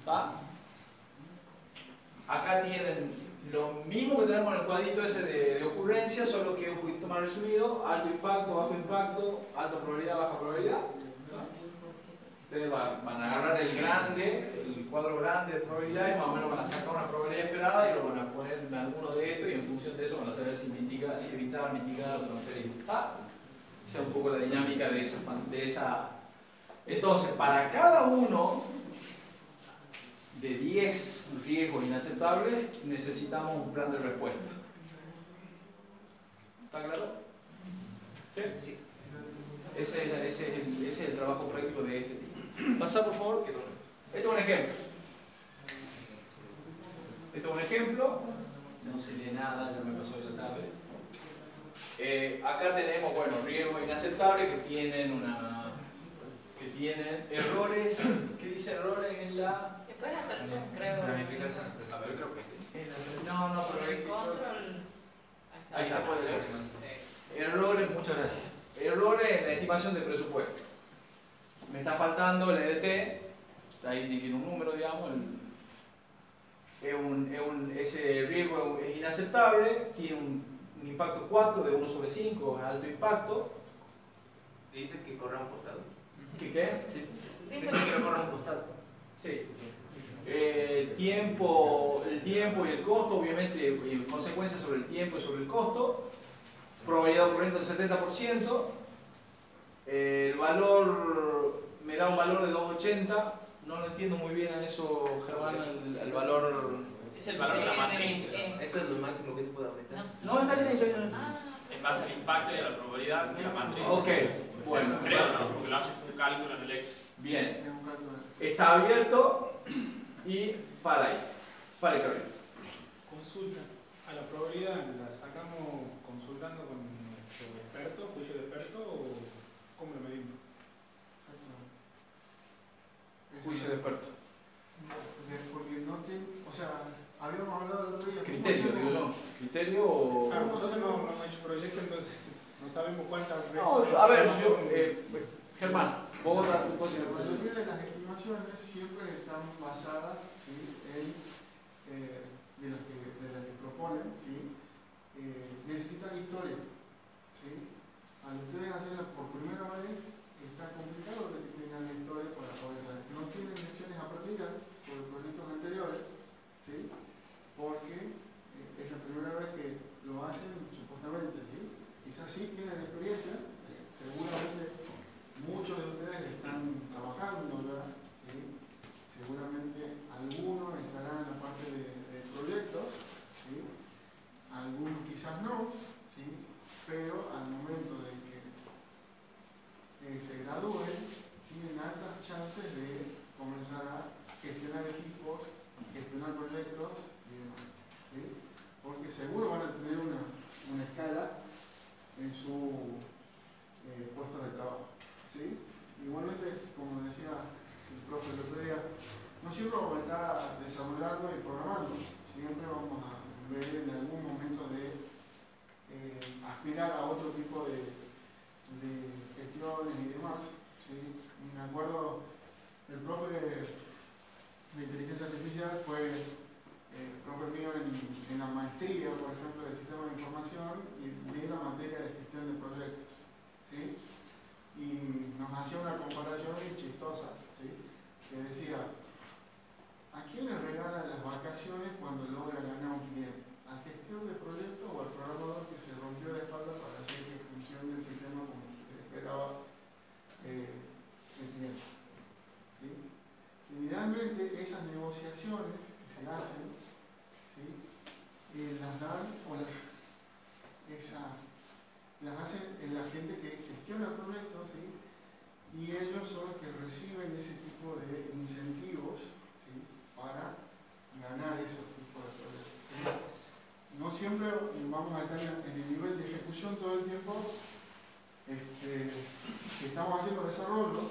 ¿Va? Acá tienen lo mismo que tenemos en el cuadrito ese de ocurrencia, solo que un poquito más resumido: alto impacto, bajo impacto, alta probabilidad, baja probabilidad. Ustedes van a agarrar el cuadro grande de probabilidad y más o menos van a sacar una probabilidad esperada y lo van a poner en alguno de estos y en función de eso van a saber si evitar, mitigar o transferir. Esa es un poco la dinámica de esa. Entonces, para cada uno de 10 riesgos inaceptables necesitamos un plan de respuesta. ¿Está claro? ¿Sí? Sí. Ese es el trabajo práctico de este tipo. Pasa, por favor. Este es un ejemplo. No se lee nada, ya me pasó la tablet. Acá tenemos, bueno, riesgos inaceptables que tienen errores. ¿Qué dice errores en la? Después de hacer zoom, creo. Planificación. A ver, creo que sí. No, pero El control. ahí se puede leer. Sí. Errores, muchas gracias. errores en la estimación de presupuesto. Me está faltando el EDT, ahí tiene un número, digamos, ese riesgo es inaceptable, tiene un impacto 4 de 1 sobre 5, es alto impacto. ¿Te dicen que corra un costado? ¿Qué? Sí. Sí, Dicen que no corra un costado. Sí. El tiempo y el costo, obviamente, y consecuencias sobre el tiempo y sobre el costo. Probabilidad ocurriendo del 70%. El valor, me da un valor de 2,80. No lo entiendo muy bien a eso, Germán, el valor. Es el valor de la matriz. Eso es lo máximo que se puede aumentar. No, está bien, está bien. En base al impacto y a la probabilidad de la matriz. Ok, bueno. Creo, ¿no? Porque lo hace un cálculo en el Excel. Bien. Es un cálculo. Está abierto y para ahí. Para el correcto. Consulta. A la probabilidad la sacamos consultando con nuestro experto, juicio de experto, o cómo lo medimos. Exactamente. Juicio de experto. Porque no te, o sea, habíamos hablado el otro día. Criterio, digo yo. Criterio o. Claro, nosotros no hemos hecho proyecto, entonces no sabemos cuántas veces. No, a ver, yo. Germán, vos das tu La posición. mayoría de las estimaciones siempre están basadas, ¿sí?, de las que proponen, ¿sí? Necesitan historia, ¿sí? Al ustedes hacerlas por primera vez, está complicado de que tengan la historia para poder dar. No tienen lecciones aprendidas por proyectos anteriores, ¿sí? Porque es la primera vez que lo hacen supuestamente, ¿sí? Quizás sí tienen experiencia, seguramente muchos de ustedes están trabajando ya, ¿sí? Seguramente algunos estarán en la parte de proyectos, ¿sí? Algunos quizás no, ¿sí? Pero al momento de que se gradúen, tienen altas chances de comenzar a gestionar equipos, gestionar proyectos y demás, ¿sí? Porque seguro van a tener una escala en su puesto de trabajo, ¿sí? Igualmente, como decía el profe el otro día, no siempre vamos a estar desarrollando y programando, siempre vamos a ver en algún momento de aspirar a otro tipo de gestiones y demás, ¿sí? Me acuerdo, el profe de inteligencia artificial fue profe mío en la maestría, por ejemplo, de sistema de información y de la materia de gestión de proyectos, ¿sí? Y nos hacía una comparación chistosa, ¿sí? Que decía, ¿a quién le regalan las vacaciones cuando logra ganar un cliente? ¿Al gestor de proyecto o al programador que se rompió de espalda para hacer que funcione el sistema como esperaba el cliente? ¿Sí? Generalmente esas negociaciones que se hacen, ¿sí?, las dan o las hacen en la gente que gestiona el proyecto, ¿sí? Y ellos son los que reciben ese tipo de incentivos, ¿sí?, para ganar esos tipos de proyectos, ¿sí? No siempre vamos a estar en el nivel de ejecución todo el tiempo que estamos haciendo desarrollo.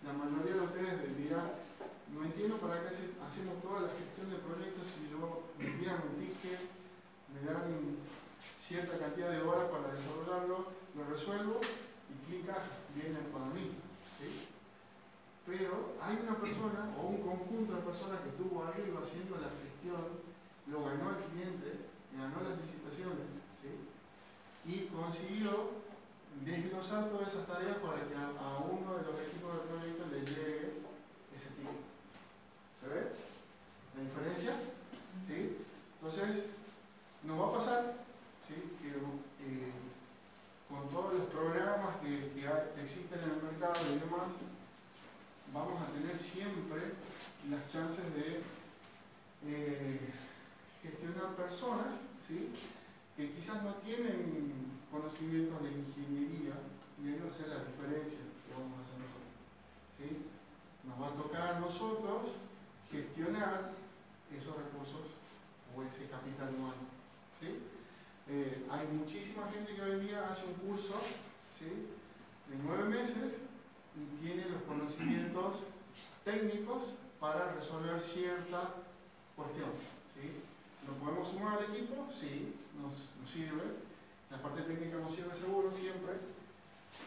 La mayoría de ustedes dirán, no entiendo para qué hacemos toda la gestión de proyectos si me tiran un ticket, me dan cierta cantidad de horas para desarrollarlo, lo resuelvo y clic, viene para mí, ¿sí? Pero hay una persona o un conjunto de personas que estuvo arriba haciendo la gestión, lo ganó el cliente, ganó las licitaciones, ¿sí?, y consiguió desglosar todas esas tareas para que a uno de los equipos del proyecto le llegue ese ticket. ¿Se ve la diferencia? ¿Sí? Entonces, nos va a pasar, ¿sí?, que con todos los programas que existen en el mercado y demás, vamos a tener siempre las chances de gestionar personas, ¿sí?, que quizás no tienen conocimientos de ingeniería, y ahí va a ser la diferencia que vamos a hacer nosotros, ¿sí? Nos va a tocar a nosotros gestionar esos recursos o ese capital humano, ¿sí? Hay muchísima gente que hoy en día hace un curso, ¿sí?, de 9 meses y tiene los conocimientos técnicos para resolver cierta cuestión, ¿sí? ¿Nos podemos sumar al equipo? Sí, nos sirve. La parte técnica nos sirve seguro siempre,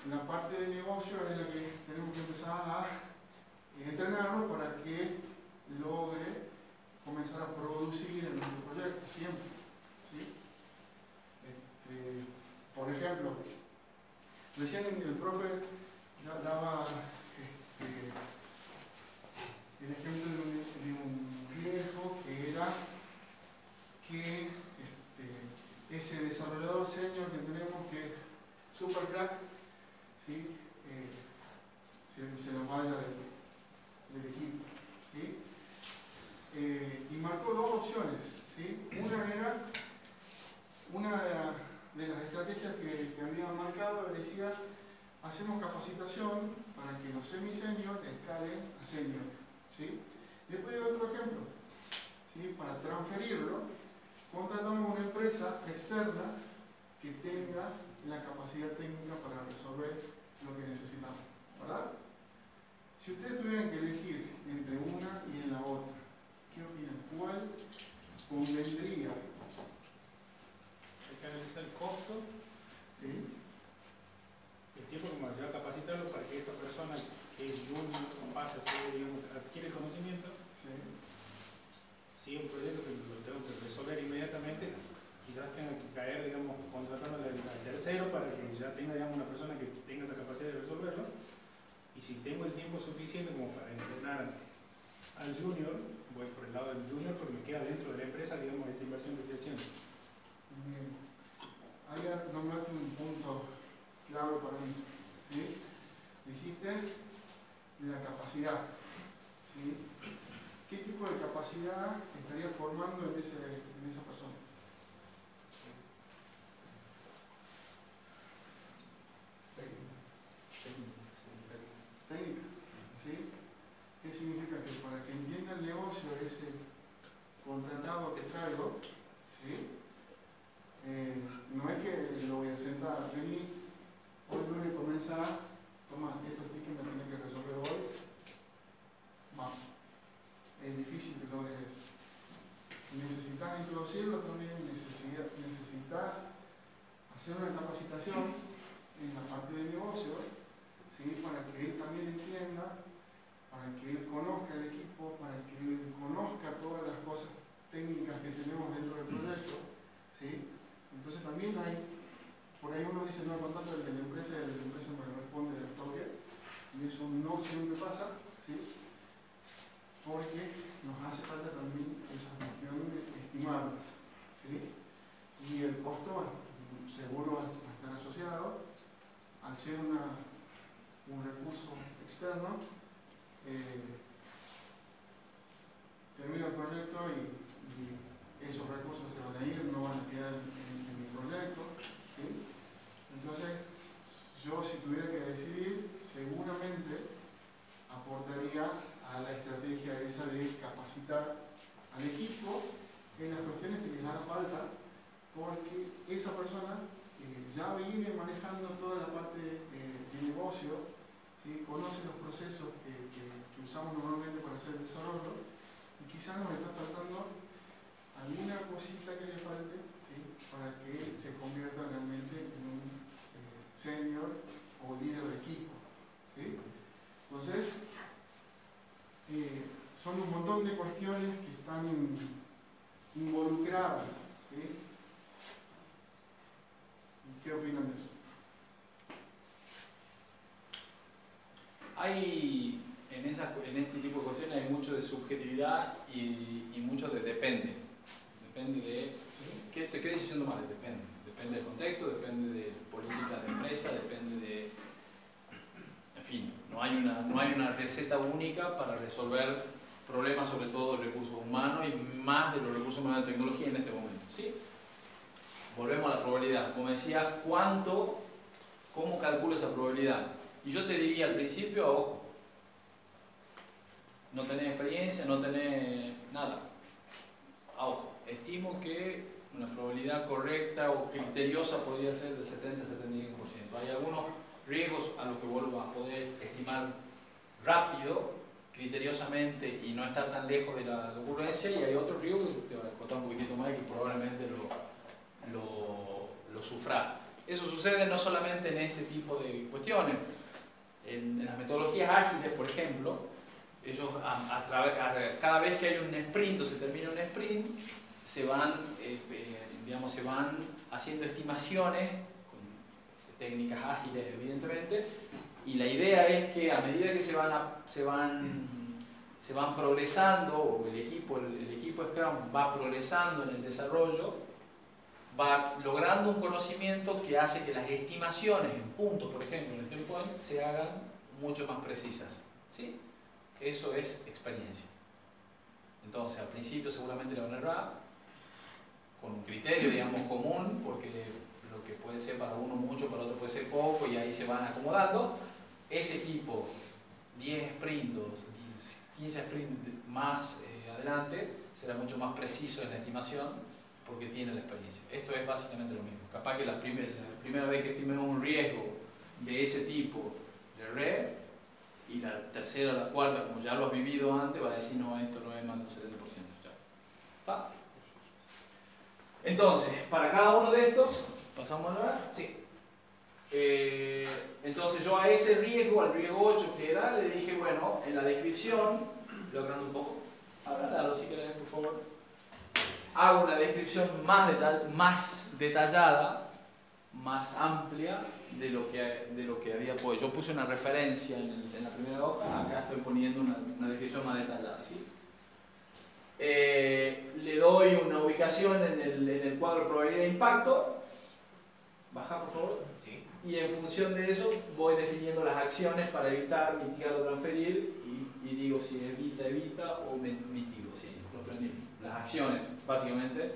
la parte de negocio es la que tenemos que empezar a entrenarlo para que logre comenzar a producir en nuestro proyecto siempre. ¿Sí? Por ejemplo, recién el profe daba el ejemplo de un riesgo que era que ese desarrollador senior que tenemos, que es super crack, ¿sí? Se nos vaya del equipo. ¿Sí? Y marcó dos opciones. ¿Sí? Una de las estrategias que había marcado decía: hacemos capacitación para que los semi-senior escalen a senior. ¿Sí? Después hay otro ejemplo. ¿Sí? Para transferirlo, contratamos una empresa externa que tenga la capacidad técnica para resolver lo que necesitamos, ¿verdad? Si ustedes tuvieran que elegir entre una y en la otra, ¿qué opinan? ¿Cuál convendría? Hay que analizar el costo, ¿Sí? el tiempo que me va a llevar a capacitarlo para que esa persona que es junior pase a ser, digamos, adquiere conocimiento. ¿Sí? Si es un proyecto que lo tengo que resolver inmediatamente, quizás tenga que caer, digamos, contratando al tercero para que ya tenga, digamos, una persona que tenga esa capacidad de resolverlo. Y si tengo el tiempo suficiente como para entrenar al junior, voy por el lado del junior porque me queda dentro de la empresa, digamos, esa inversión que estoy haciendo. Bien. Ahí nombraste un punto clave para mí. ¿Sí? Dijiste la capacidad. ¿Sí? ¿Qué tipo de capacidad estaría formando en esa persona? Técnica. ¿Sí? ¿Qué significa? Que para que entienda el negocio ese contratado que traigo, ¿sí? No es que lo voy a sentar, vení, hoy lunes comenzar, toma, estos tickets me tienen que resolver hoy, vamos. Es difícil que logres eso. Necesitas introducirlo también, necesitas hacer una capacitación en la parte de negocio, ¿sí? Para que él también entienda, para que él conozca el equipo, para que él conozca todas las cosas técnicas que tenemos dentro del proyecto. ¿Sí? Entonces también hay, por ahí uno dice: no, contacto de la empresa me responde del toque, y eso no siempre pasa. ¿Sí? Porque nos hace falta también esa cuestión de estimarlas. ¿Sí? Y el costo seguro va a estar asociado al ser un recurso externo. Termina el proyecto y esos recursos se van a ir, no van a quedar en mi proyecto. ¿Sí? Entonces, yo, si tuviera que decidir, seguramente aportaría a la estrategia esa de capacitar al equipo en las cuestiones que les haga falta, porque esa persona ya viene manejando toda la parte de negocio, ¿sí? Conoce los procesos que usamos normalmente para hacer el desarrollo, y quizás nos está faltando alguna cosita que le falte, ¿sí? Para que se convierta realmente en un senior o líder de equipo. ¿Sí? Entonces, son un montón de cuestiones que están involucradas. ¿Sí? ¿Qué opinan de eso? Hay, en este tipo de cuestiones hay mucho de subjetividad y mucho de depende. Depende de qué decisión tomas, depende. Depende del contexto, depende de políticas de empresa, depende de... En fin, no hay una receta única para resolver problemas, sobre todo de recursos humanos y más de los recursos humanos de tecnología en este momento. ¿Sí? Volvemos a la probabilidad. Como decías, ¿cómo calculo esa probabilidad? Y yo te diría al principio, ojo, no tenés experiencia, no tenés nada. Ojo, estimo que una probabilidad correcta o criteriosa podría ser del 70-75%. Hay algunos riesgos a los que vos vas a poder estimar rápido, criteriosamente, y no estar tan lejos de la ocurrencia, y hay otros riesgos que te van a costar un poquitito más y que probablemente lo sufrás. Eso sucede no solamente en este tipo de cuestiones. En las metodologías ágiles, por ejemplo, ellos cada vez que hay un sprint o se termina un sprint, se van haciendo estimaciones con técnicas ágiles, evidentemente, y la idea es que a medida que se van progresando, o el equipo Scrum va progresando en el desarrollo, va logrando un conocimiento que hace que las estimaciones en puntos, por ejemplo, en el turn point, se hagan mucho más precisas, ¿sí? Eso es experiencia. Entonces, al principio seguramente le van a errar, con un criterio, digamos, común, porque lo que puede ser para uno mucho, para otro puede ser poco, y ahí se van acomodando. Ese equipo, 10 sprints, 15 sprints más adelante, será mucho más preciso en la estimación, porque tiene la experiencia. Esto es básicamente lo mismo. Capaz que la primera vez que estimemos un riesgo de ese tipo, le erré, y la tercera o la cuarta, como ya lo has vivido antes, va a decir, no, esto no es más del 70%. Ya. ¿Está? Entonces, para cada uno de estos, ¿pasamos a ver? Sí. Entonces yo a ese riesgo, al riesgo 8 que era, le dije, bueno, en la descripción, logrando un poco, agrandalo si querés, por favor, hago una descripción más detallada, más amplia de lo que había puesto. Yo puse una referencia en la primera hoja, acá estoy poniendo una descripción más detallada, ¿sí? Le doy una ubicación en el cuadro de probabilidad de impacto, baja por favor, Sí. y en función de eso voy definiendo las acciones para evitar, mitigar o transferir, y digo si evita o mitigo, ¿sí? Las acciones, básicamente,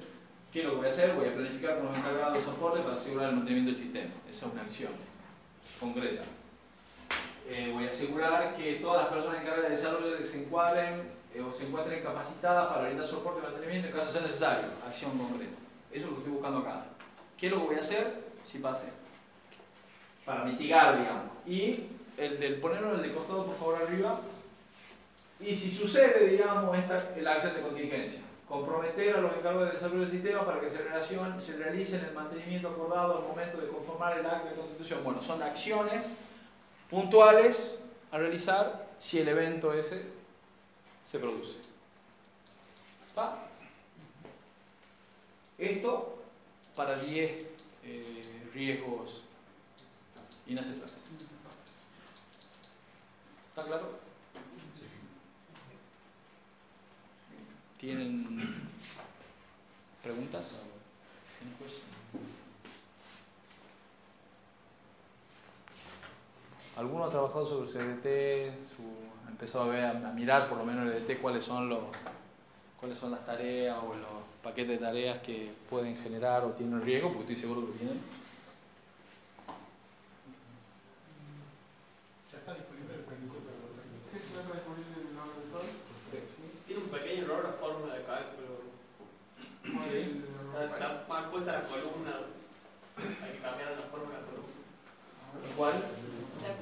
¿qué es lo que voy a hacer? Voy a planificar con los encargados de soporte para asegurar el mantenimiento del sistema. Esa es una acción concreta. Voy a asegurar que todas las personas encargadas de desarrollo se encuentren capacitadas para brindar soporte y mantenimiento en caso de ser necesario. Acción concreta. Eso es lo que estoy buscando acá. ¿Qué es lo que voy a hacer? Si pase. Para mitigar, digamos. Y el del ponerlo en el de costado, por favor, arriba. Y si sucede, digamos, la acción de contingencia. Comprometer a los encargados de desarrollo del sistema para que se realicen el mantenimiento acordado al momento de conformar el acta de constitución. Bueno, son acciones puntuales a realizar si el evento ese se produce. ¿Está? Esto para 10 riesgos inaceptables. ¿Está claro? ¿Tienen preguntas? ¿Alguno ha trabajado sobre CDT? Empezó a mirar por lo menos el DT cuáles son las tareas o los paquetes de tareas que pueden generar o tienen riesgo, porque estoy seguro que lo tienen. Ya está disponible el planico para los técnicos. Sí, ya está disponible en el laboratorio. Tiene un pequeño error la fórmula de cálculo. Sí. Está mal puesta la columna. Hay que cambiar la fórmula de la columna. ¿Cuál? O sea, en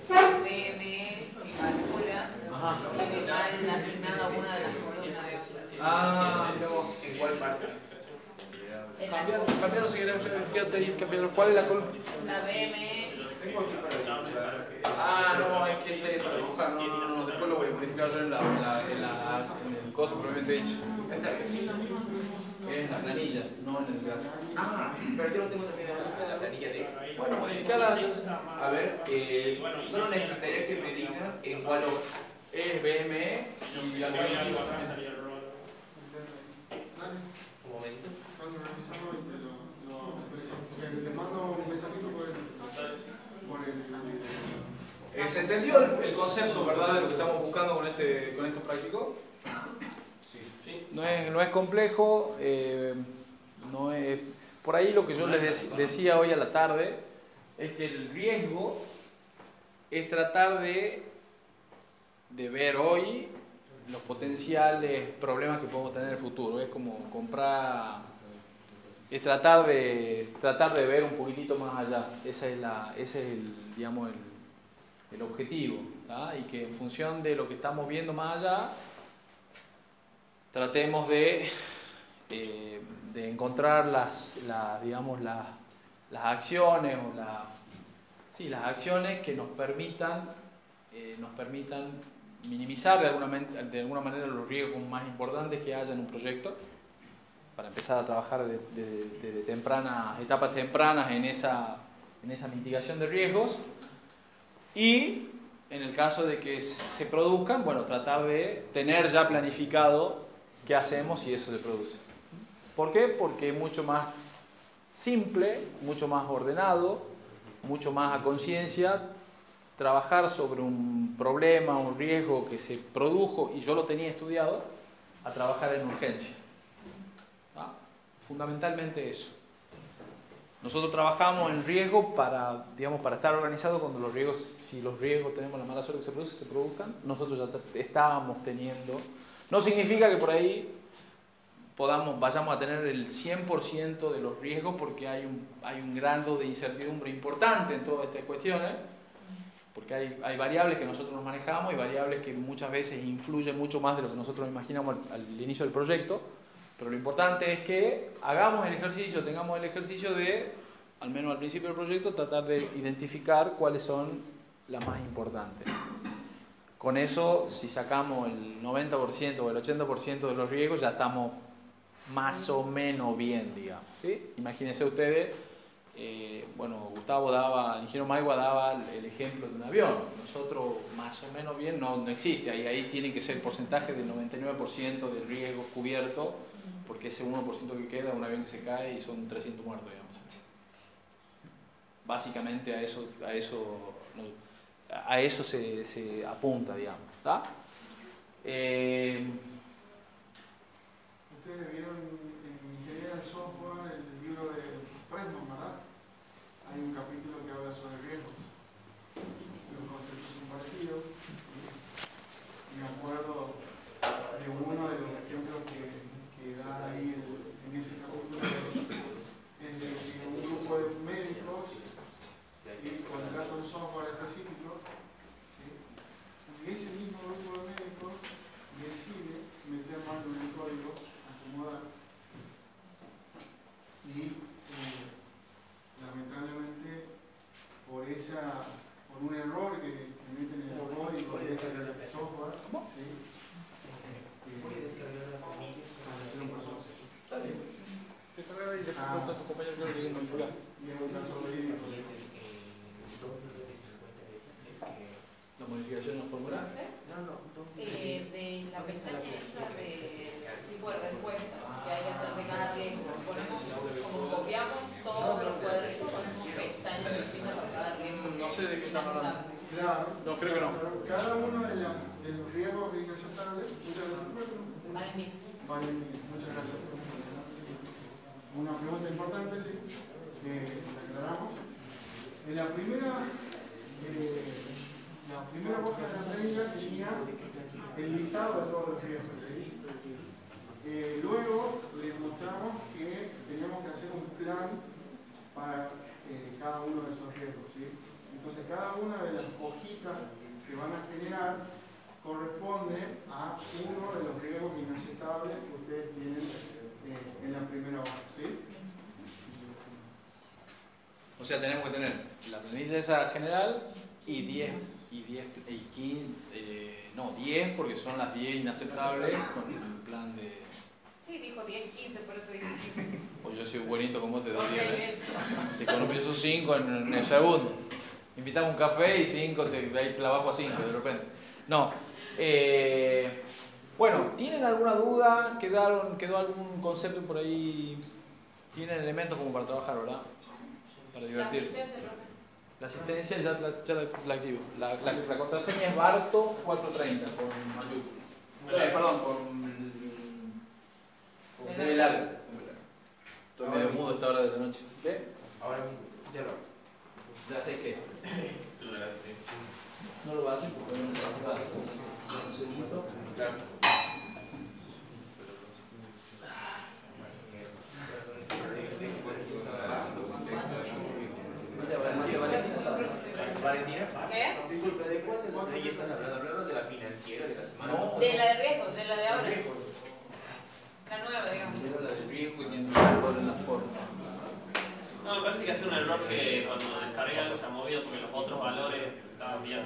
la BME que calcula, tiene mal asignada una de las columnas de mira vos. ¿En cuál parte? Cambiarlo si querés, fíjate ahí, cambiarlo. ¿Cuál es la columna? la BME. Tengo aquí para dibujar. No, es que para dibujar, no, después lo voy a modificar yo en el coso propiamente dicho. Está bien. Es la planilla, no en el gráfico. Pero yo lo tengo también en la planilla de Excel. Bueno, modificarla. A ver, solo necesitaría que me digan en cuál orden. Es BME y la Dale, Un momento. cuando revisamos lo actualizamos. Le mando un mensajito por el... ¿Se entendió el concepto, verdad, de lo que estamos buscando con esto práctico? Sí. No es complejo, por ahí lo que yo les decía hoy a la tarde es que el riesgo es tratar de ver hoy los potenciales problemas que podemos tener en el futuro. Es como comprar, es tratar de ver un poquitito más allá. Ese es el objetivo, ¿tá? Y que en función de lo que estamos viendo más allá, tratemos de encontrar las acciones o las acciones que nos permitan minimizar de alguna manera los riesgos más importantes que haya en un proyecto, para empezar a trabajar desde etapas tempranas en esa mitigación de riesgos, y en el caso de que se produzcan, bueno, tratar de tener ya planificado qué hacemos si eso se produce. ¿Por qué? Porque es mucho más simple, mucho más ordenado, mucho más a conciencia trabajar sobre un problema, un riesgo que se produjo y yo lo tenía estudiado, a trabajar en urgencia. ¿Ah? Fundamentalmente eso. Nosotros trabajamos en riesgo para estar organizados cuando los riesgos, si los riesgos tenemos la mala suerte que se produzcan, nosotros ya estábamos teniendo. No significa que por ahí vayamos a tener el 100% de los riesgos, porque hay un grado de incertidumbre importante en todas estas cuestiones, porque hay variables que nosotros nos manejamos y variables que muchas veces influyen mucho más de lo que nosotros imaginamos al inicio del proyecto. Pero lo importante es que hagamos el ejercicio, tengamos el ejercicio de, al menos al principio del proyecto, tratar de identificar cuáles son las más importantes. Con eso, si sacamos el 90% o el 80% de los riesgos, ya estamos más o menos bien, digamos, ¿sí? Imagínense ustedes, Gustavo el ingeniero Maigua daba el ejemplo de un avión. Nosotros más o menos bien no existe, ahí tiene que ser el porcentaje del 99% del riesgo cubierto, porque ese 1% que queda es un avión que se cae y son 300 muertos, digamos. Básicamente a eso se apunta, digamos. ¿Tá? Ustedes vieron en Ingeniería del Software el libro de Pressman, ¿verdad? Hay un capítulo que habla sobre riesgos. Los conceptos son parecidos. Me acuerdo de uno de los ejemplos que da ahí en ese capítulo, es de que un grupo de médicos contrata un software específico, y ese mismo grupo de médicos decide meter mano en el código, acomodar, y lamentablemente por un error que meten en el código de ese software, Te cargas y después a tu compañero que lo tiene en fular. ¿La modificación en el formulario? De la pestaña esa de tipo de respuesta que hay que hacer de cada riesgo, ponemos, como copiamos todos los cuadritos, ponemos pestañas distintas para cada riesgo. No sé de qué están hablando. Claro. No, creo que no. Cada uno de los riesgos inaceptables, muchas veces valen mil. Muchas gracias. Una pregunta importante, sí, la aclaramos. En la primera hoja de la planilla tenía el listado de todos los riesgos, ¿sí? Luego les mostramos que teníamos que hacer un plan para cada uno de esos riesgos, ¿sí? Entonces cada una de las hojitas que van a generar corresponde a uno de los riesgos inaceptables que ustedes tienen en la primera hoja, ¿sí? O sea, tenemos que tener la planilla esa general y 10 porque son las 10 inaceptables con el plan de... Sí, dijo 10, 15, por eso dijo 15. Pues yo soy buenito como te doy 10. Te economizo 5 en el segundo. Invitamos un café y 5 te la bajo a 5 de repente. No. Bueno, ¿tienen alguna duda? ¿Quedó algún concepto por ahí? ¿Tienen elementos como para trabajar, verdad? Para divertirse. La asistencia ya la activo. La contraseña es Barto 430 con mayúscula. Perdón, con B larga. Estoy medio mudo a esta hora de la noche. ¿Qué? Ahora ya lo. Ya sé qué. No lo va a hacer porque no lo va a hacer. Un segundito. Claro. Valentina, ¿qué? disculpe, ¿de cuál de las leyes están hablando? ¿Hablamos de la financiera, de la semana? No. De la de riesgos, de la de ahora. La nueva, digamos. Era la del riesgo y tiene un valor en la forma. No, me parece que hacer sido un error que cuando descargué algo se ha movido porque los otros valores estaban bien.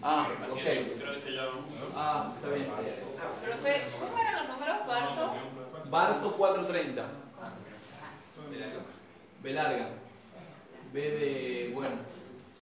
Ah, Así ok. que creo que este yo... Ah, está bien. Profe, ¿cómo eran los números, Barto? Barto 430. B larga. B de, bueno.